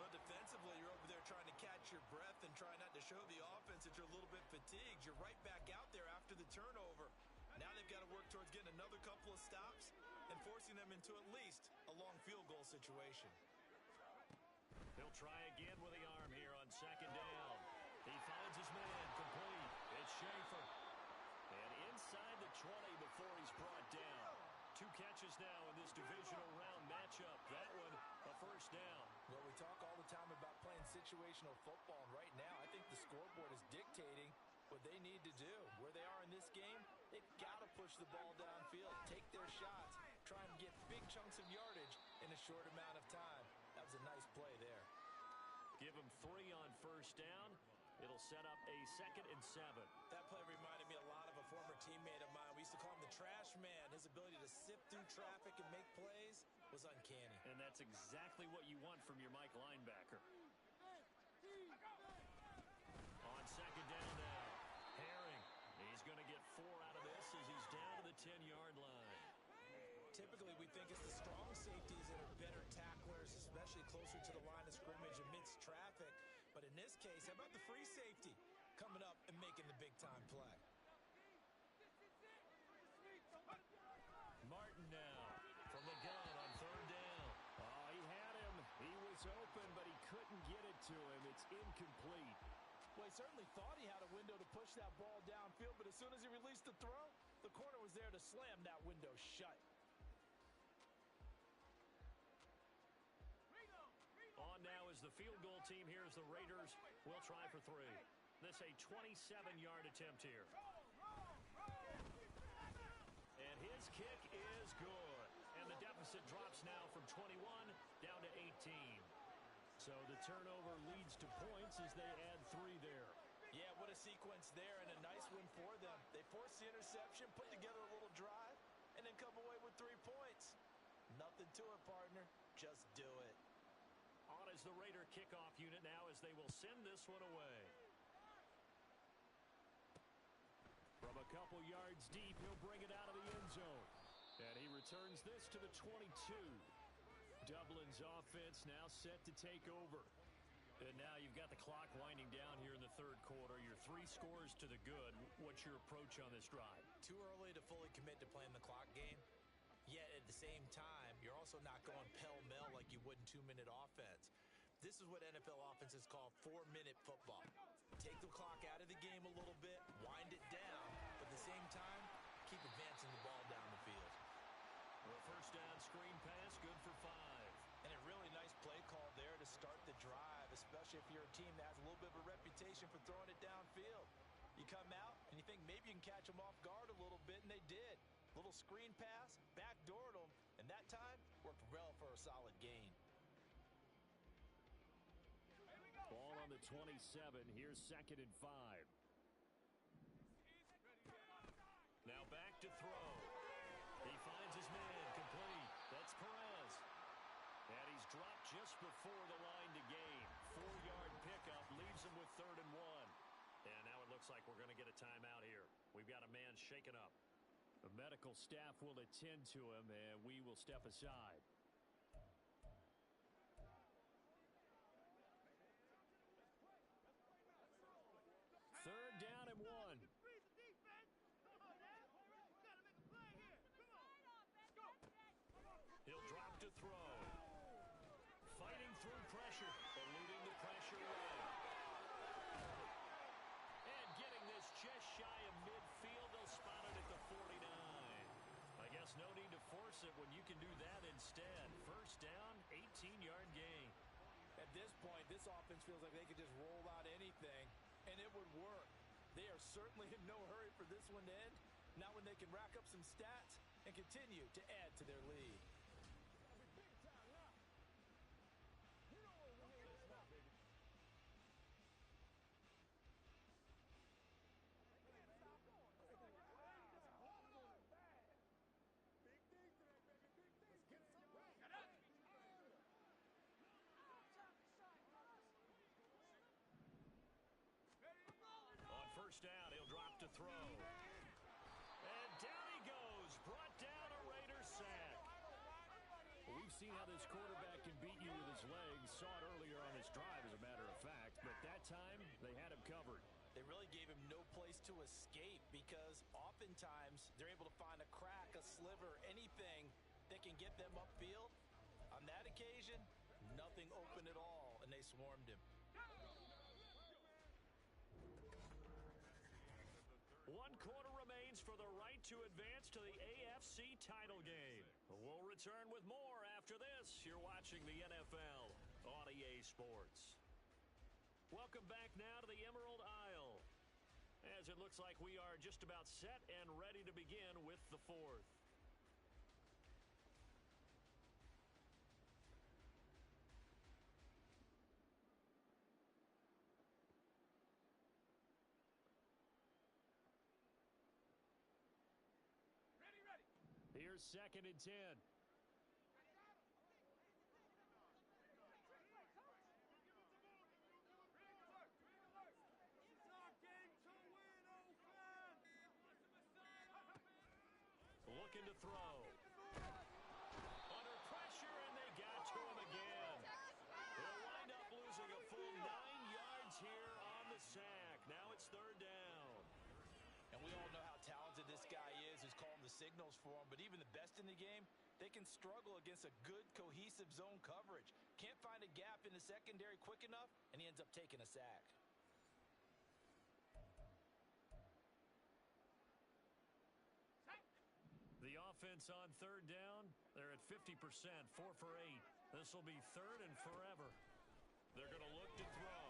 But defensively, you're over there trying to catch your breath and try not to show the offense that you're a little bit fatigued. You're right back out there after the turnover. Now they've got to work towards getting another couple of stops and forcing them into at least a long field goal situation. He'll try again with the arm here on 2nd down. He finds his man complete. It's Schaefer. And inside the 20 before he's brought down. 2 catches now in this divisional round matchup. That one, a 1st down. Well, we talk all the time about playing situational football, and right now I think the scoreboard is dictating what they need to do. Where they are in this game, they've got to push the ball downfield, take their shots, try and get big chunks of yardage in a short amount of time. That was a nice play there. Give him 3 on 1st down. It'll set up a 2nd and 7. That play reminded me a lot of a former teammate of mine. We used to call him the trash man. His ability to sift through traffic and make plays was uncanny. And that's exactly what you want from your Mike linebacker. On 2nd down now, Herring. He's going to get 4 out of this as he's down to the 10-yard line. typically we think it's the strong safeties that are better tacklers, especially closer to the line of scrimmage amidst traffic. But in this case, how about the free safety coming up and making the big-time play? Martin now from the gun on third down. Oh, he had him. He was open, but he couldn't get it to him. It's incomplete. Well, he certainly thought he had a window to push that ball downfield, but as soon as he released the throw, the corner was there to slam that window shut. On now is the field goal team. Here's the Raiders. We'll try for three. This a 27-yard attempt here. And his kick is good. And the deficit drops now from 21 down to 18. So the turnover leads to points as they add 3 there. Yeah, what a sequence there, and a nice win for them. They forced the interception, put together a little drive, and then come away with 3 points. Nothing to it, partner. Just do it. On is the Raider kickoff unit now as they will send this one away. From a couple yards deep, he'll bring it out of the end zone. And he returns this to the 22. Dublin's offense now set to take over. And now you've got the clock winding down here in the third quarter. You're 3 scores to the good. What's your approach on this drive? Too early to fully commit to playing the clock game. Yet at the same time, you're also not going pell-mell like you would in 2-minute offense. This is what NFL offenses call 4-minute football. Take the clock out of the game a little bit, wind it down, but at the same time, keep advancing the ball down the field. Well, first down screen pass, good for 5. And a really nice play call there to start the drive, especially if you're a team that has a little bit of a reputation for throwing it downfield. You come out and you think maybe you can catch them off guard a little bit, and they did. Little screen pass, backdoored them, and that time worked well for a solid gain. Ball on the 27. Here's 2nd and 5. Now back to throw. He finds his man complete. That's Perez. And he's dropped just before the line to gain. 4-yard pickup leaves him with 3rd and 1. And now it looks like we're going to get a timeout here. We've got a man shaken up. The medical staff will attend to him, and we will step aside. Third down and 1. He'll drop to throw. Fighting through pressure, eluding the pressure line. And getting this just shy of midfield, they'll spot it at the 49. I guess no need to force it when you can do that instead. First down, 18-yard gain. At this point, this offense feels like they could just roll out anything, and it would work. They are certainly in no hurry for this one to end, not when they can rack up some stats and continue to add to their lead. First down, he'll drop to throw. And down he goes. Brought down a Raider sack. Well, we've seen how this quarterback can beat you with his legs. Saw it earlier on this drive, as a matter of fact. But that time, they had him covered. They really gave him no place to escape because oftentimes they're able to find a crack, a sliver, anything that can get them upfield. On that occasion, nothing open at all, and they swarmed him. 1 quarter remains for the right to advance to the AFC title game. We'll return with more after this. You're watching the NFL on EA Sports. Welcome back now to the Emerald Isle, as it looks like we are just about set and ready to begin with the 4th. Here's 2nd and 10. Looking to throw. sack. Now it's third down. And we all know how talented this guy is who's calling the signals for him. But even the best in the game, they can struggle against a good, cohesive zone coverage. Can't find a gap in the secondary quick enough, and he ends up taking a sack. The offense on third down, they're at 50%, 4 for 8. This will be third and forever. They're going to look to throw.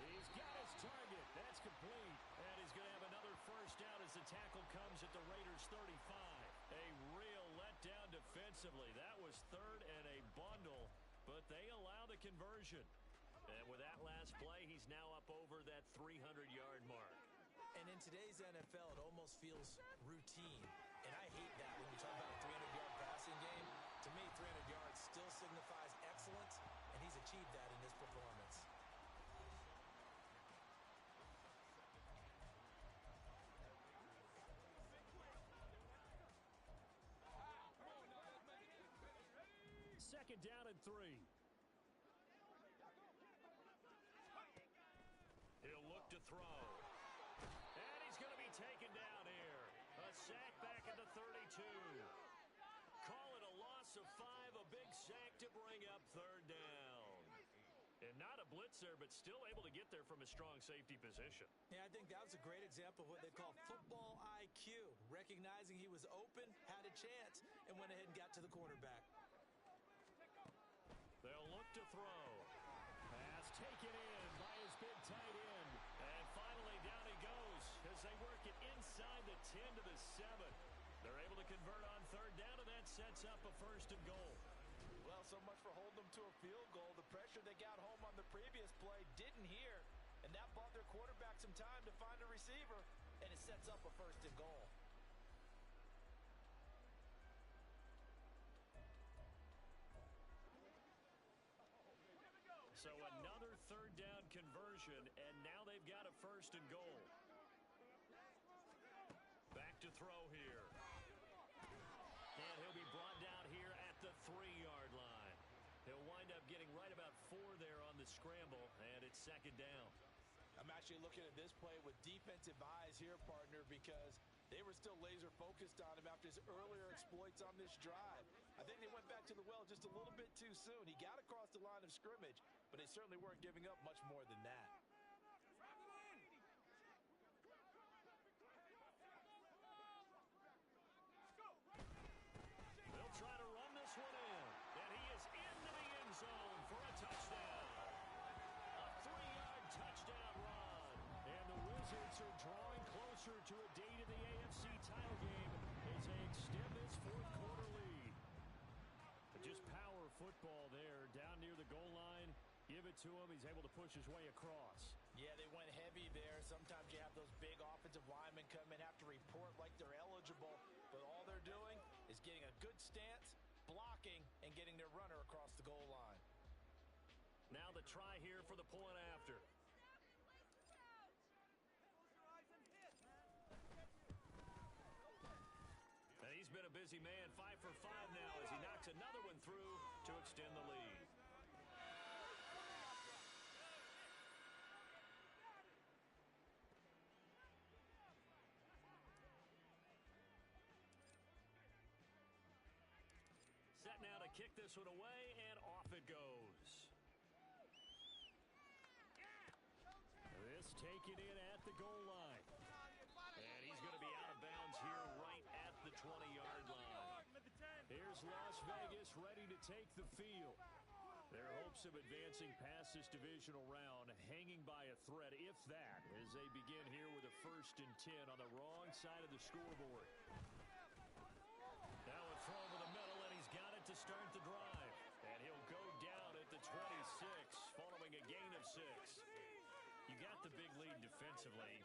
He's got his target. That's complete. And he's going to have another first down as the tackle comes at the Raiders' 35. A real letdown defensively. That was third and a bundle, but they allow the conversion. And with that last play, he's now up over that 300-yard mark. And in today's NFL, it almost feels routine. And I hate that when you talk about a 300-yard passing game. To me, 300 yards still signifies excellence, and he's achieved that in this performance. Second down and 3. He'll look to throw. And he's going to be taken down here. A sack back at the 32. Call it a loss of 5, a big sack to bring up third down. And not a blitz there, but still able to get there from a strong safety position. Yeah, I think that was a great example of what they call football IQ. Recognizing he was open, had a chance, and went ahead and got to the quarterback. They'll look to throw. Pass taken in by his big tight end. And finally down he goes as they work it inside the 10 to the 7. They're able to convert on third down, and that sets up a first and goal. Well, so much for holding them to a field goal. The pressure they got home on the previous play didn't hear, and that bought their quarterback some time to find a receiver, and it sets up a first and goal. So another third down conversion, and now they've got a first and goal. Back to throw here. And he'll be brought down here at the 3-yard line. He'll wind up getting right about 4 there on the scramble, and it's second down. I'm actually looking at this play with defensive eyes here, partner, because they were still laser focused on him after his earlier exploits on this drive. I think they went back to the well just a little bit too soon. He got across the line of scrimmage, but they certainly weren't giving up much more than that. They'll try to run this one in, and he is into the end zone for a touchdown. A 3-yard touchdown run. And the Wizards are drawing closer to a date in the AFC title game as they extend this fourth-quarter lead. But just power football there down near the goal line. Give it to him. He's able to push his way across. Yeah, they went heavy there. Sometimes you have those big offensive linemen come in, have to report like they're eligible, but all they're doing is getting a good stance, blocking, and getting their runner across the goal line. Now the try here for the point after. And he's been a busy man, 5 for 5 now as he knocks another one through to extend the lead. Set now to kick this one away, and off it goes. This taken in at the goal line. And he's going to be out of bounds here right at the 20-yard line. Here's Las Vegas ready to take the field. Their hopes of advancing past this divisional round hanging by a thread, if that, as they begin here with a 1st and 10 on the wrong side of the scoreboard. Now a throw over the middle, and he's got it to start the drive. And he'll go down at the 26, following a gain of 6. You got the big lead defensively.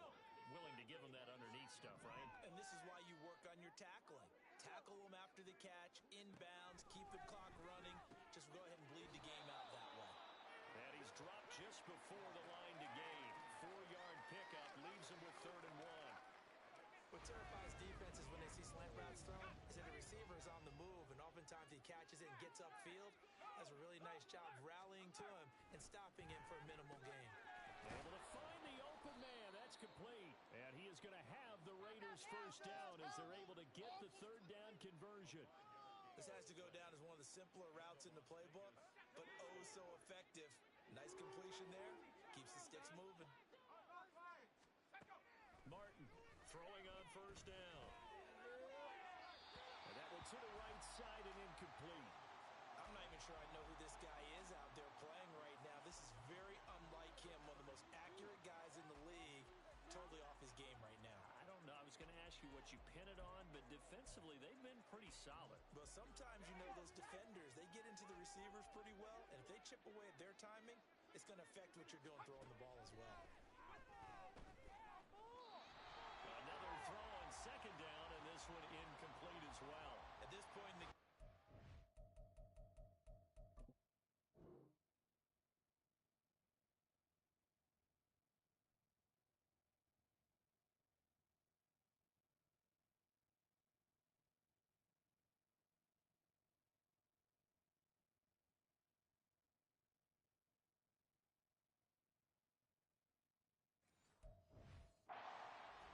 Willing to give him that underneath stuff, right? And this is why you work on your tackling. Tackle them after the catch, inbounds, keep the clock running. Just go ahead and bleed the game out that way. And he's dropped just before the line to gain. 4-yard pickup leaves him with 3rd and 1. What terrifies defenses when they see slant routes thrown is that the receiver is on the move, and oftentimes he catches it and gets upfield. Does a really nice job rallying to him and stopping him for a minimal gain. Able incomplete. And he is going to have the Raiders first down as they're able to get the third down conversion. This has to go down as one of the simpler routes in the playbook, but oh so effective. Nice completion there. Keeps the sticks moving. Martin throwing on first down. And that one to the right side and incomplete. I'm not even sure I know who this guy is out there playing right now. This is very unlike him, one of the most accurate guys in the league. Totally off his game right now. I don't know. I was going to ask you what you pin it on, but defensively, they've been pretty solid. But sometimes, you know, those defenders, they get into the receivers pretty well, and if they chip away at their timing, it's going to affect what you're doing throwing the ball as well. Another throw on second down, and this one incomplete as well. At this point in the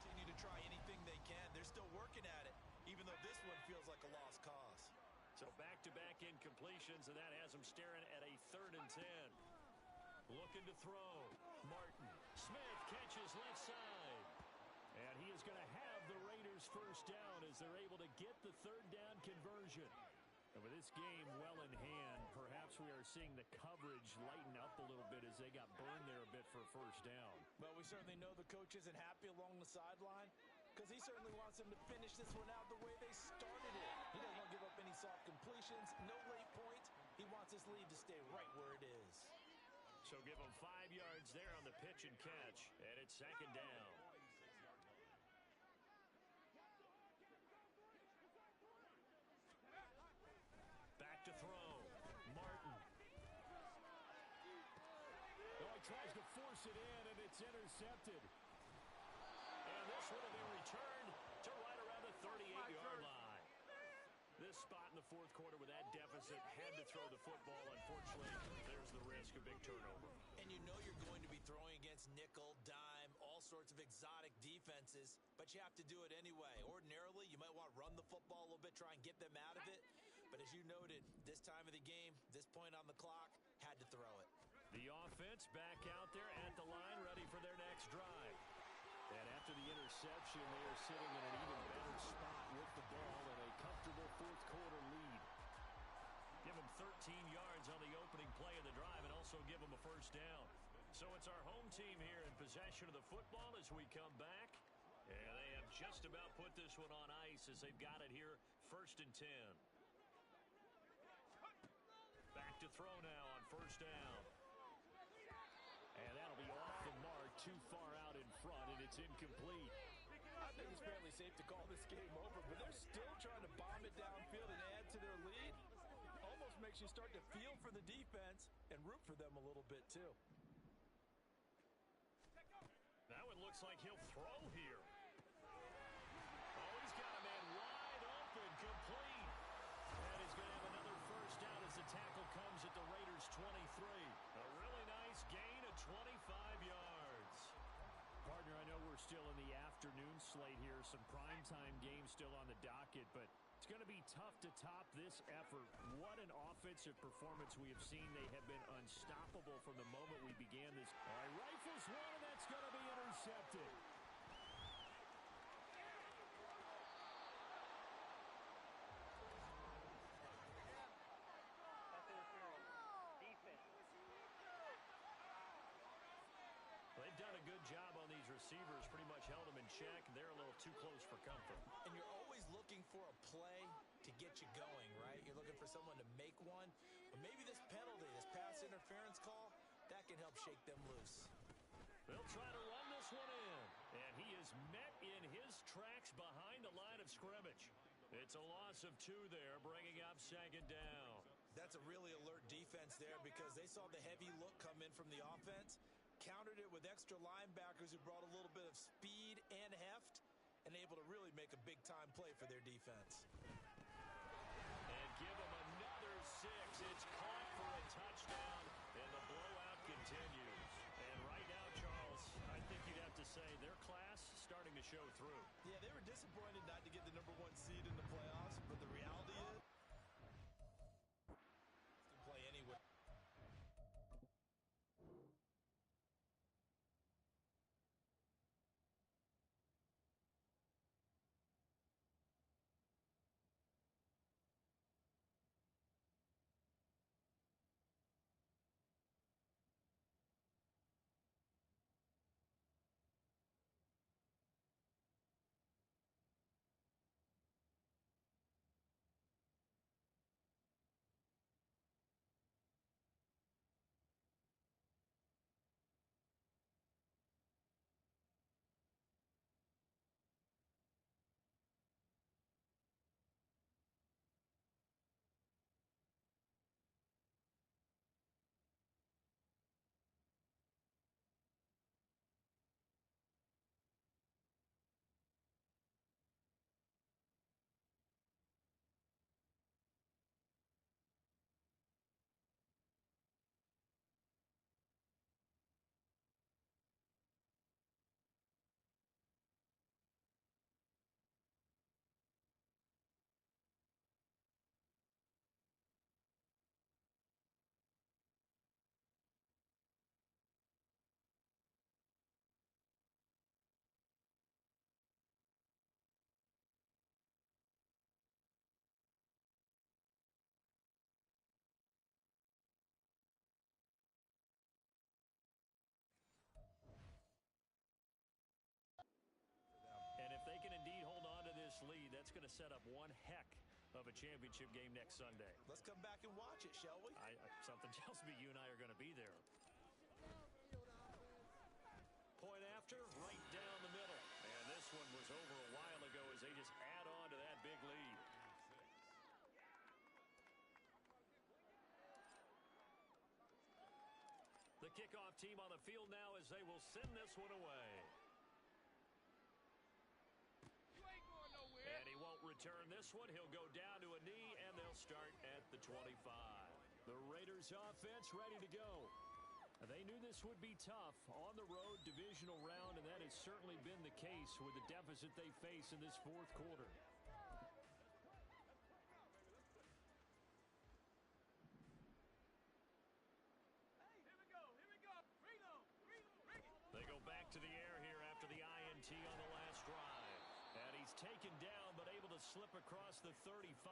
continue to try anything they can. They're still working at it, even though this one feels like a lost cause. So back-to-back incompletions, and that has them staring at a 3rd and 10. Looking to throw. Martin. Smith catches left side. And he is going to have the Raiders first down as they're able to get the third down conversion. And with this game well in hand, perhaps we are seeing the coverage lighten up a little bit as they got burned there a bit for first down. Well, we certainly know the coach isn't happy along the sideline because he certainly wants them to finish this one out the way they started it. He doesn't want to give up any soft completions, no late points. He wants his lead to stay right where it is. So give them 5 yards there on the pitch and catch, and it's second down. Back to throw. Martin. Oh, he tries to force it in, and it's intercepted. And this would have been returned to right around the 38-yard line. This spot in the fourth quarter with that deficit had to throw the football. Unfortunately, there's the risk of big turnover. And you know you're going to be throwing against nickel, dime, all sorts of exotic defenses, but you have to do it anyway. Ordinarily, you might want to run the football a little bit, try and get them out of it. But as you noted, this time of the game, this point on the clock, had to throw it. The offense back out there at the line, ready for their next drive. And after the interception, they are sitting in an even better spot with the ball and a comfortable fourth quarter lead. Give them 13 yards on the opening play of the drive and also give them a first down. So it's our home team here in possession of the football as we come back. And they have just about put this one on ice as they've got it here, 1st and 10. Back to throw now on first down. And that'll be off the mark, too far out in front, and it's incomplete. I think it's fairly safe to call this game over, but they're still trying to bomb it downfield and add to their lead. Almost makes you start to feel for the defense and root for them a little bit, too. That one looks like he'll throw here. Oh, he's got a man wide open, complete. And he's going to have another first down as the tackle comes at the Raiders' 23. A really nice gain of 25 yards. Partner, I know we're still in the afternoon slate here. Some primetime games still on the docket, but it's going to be tough to top this effort. What an offensive performance we have seen. They have been unstoppable from the moment we began this. All right, rifles one, and that's going to be intercepted. They've done a good job on these receivers, pretty much held them in check. They're a little too close for comfort. And you're always looking for a play to get you going, right? You're looking for someone to make one. But maybe this penalty, this pass interference call, that can help shake them loose. They'll try to run this one in. And he is met in his tracks behind the line of scrimmage. It's a loss of 2 there, bringing up second down. That's a really alert defense there because they saw the heavy look come in from the offense, countered it with extra linebackers who brought a little bit of speed and heft, and able to really make a big-time play for their defense. And give them another 6. It's caught for a touchdown, and the blowout continues. And right now, Charles, I think you'd have to say their class to show through. Yeah, they were disappointed not to get the #1 seed in the playoffs, but the reality is can play anywhere. And if they can indeed hold on to this lead, that's going to set up one heck of a championship game next Sunday. Let's come back and watch it, shall we? Something tells me you and I are going to be there. Point after, right down the middle. And this one was over a while ago as they just add on to that big lead. The kickoff team on the field now as they will send this one away. And he won't return this one. He'll go down to a knee, and they'll start at the 25. The Raiders offense ready to go. They knew this would be tough on the road divisional round, and that has certainly been the case with the deficit they face in this fourth quarter. They go back to the air here after the INT on the last drive. And he's taken down but able to slip across the 35.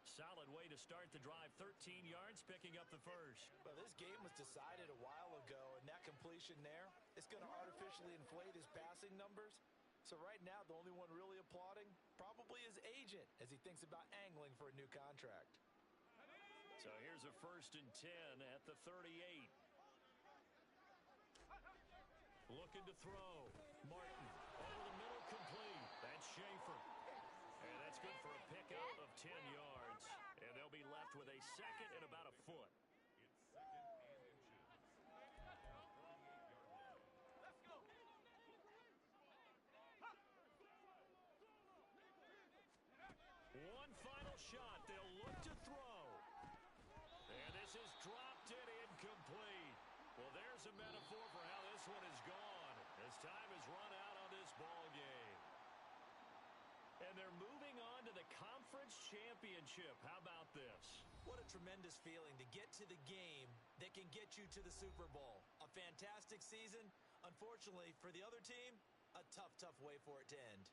Solid way to start the drive. 13 yards, picking up the first. Well, this game was decided a while ago, and that completion there is going to artificially inflate his passing numbers. So right now, the only one really applauding probably his agent as he thinks about angling for a new contract. So here's a 1st and 10 at the 38. Looking to throw. Martin over the middle, complete. That's Schaefer. And that's good for a pickup of 10 yards. And they'll be left with a second and about a foot. One final shot. They'll look to throw. And this is dropped and incomplete. Well, there's a metaphor for how this one is gone as time has run out on this ball game. And they're moving on to the conference championship. How about this? What a tremendous feeling to get to the game that can get you to the Super Bowl. A fantastic season. Unfortunately, for the other team, a tough, tough way for it to end.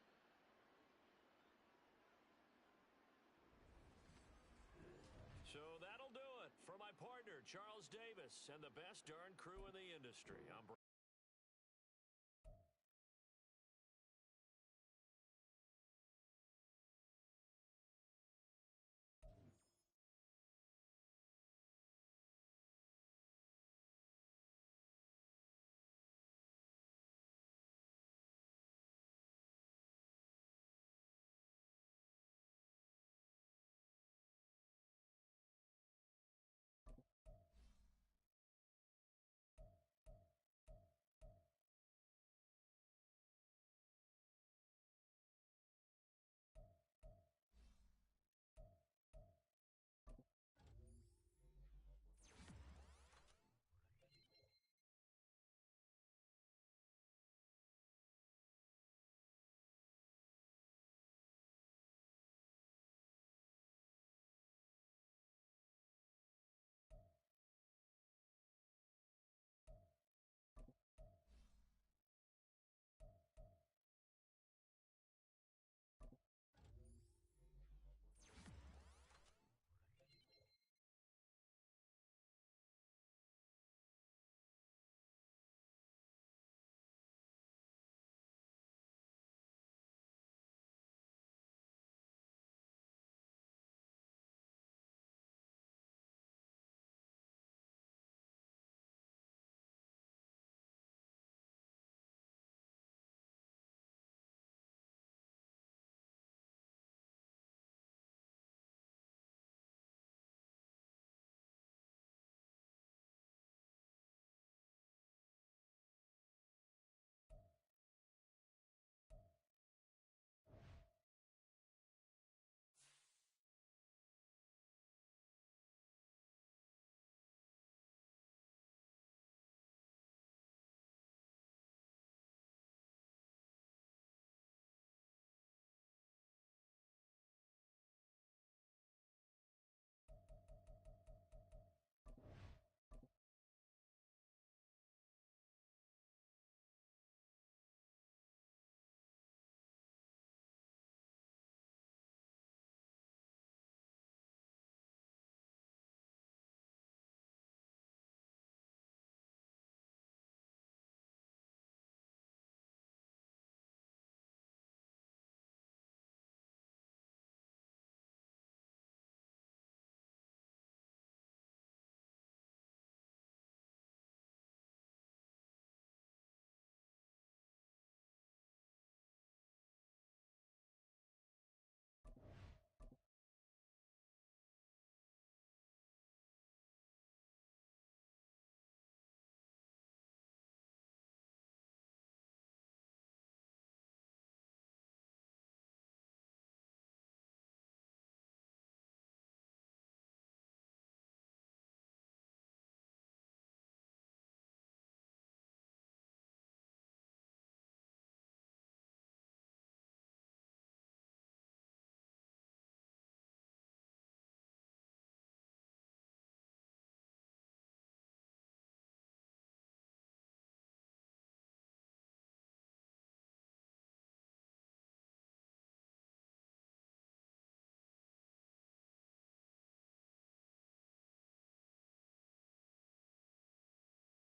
So that'll do it for my partner, Charles Davis, and the best darn crew in the industry. I'm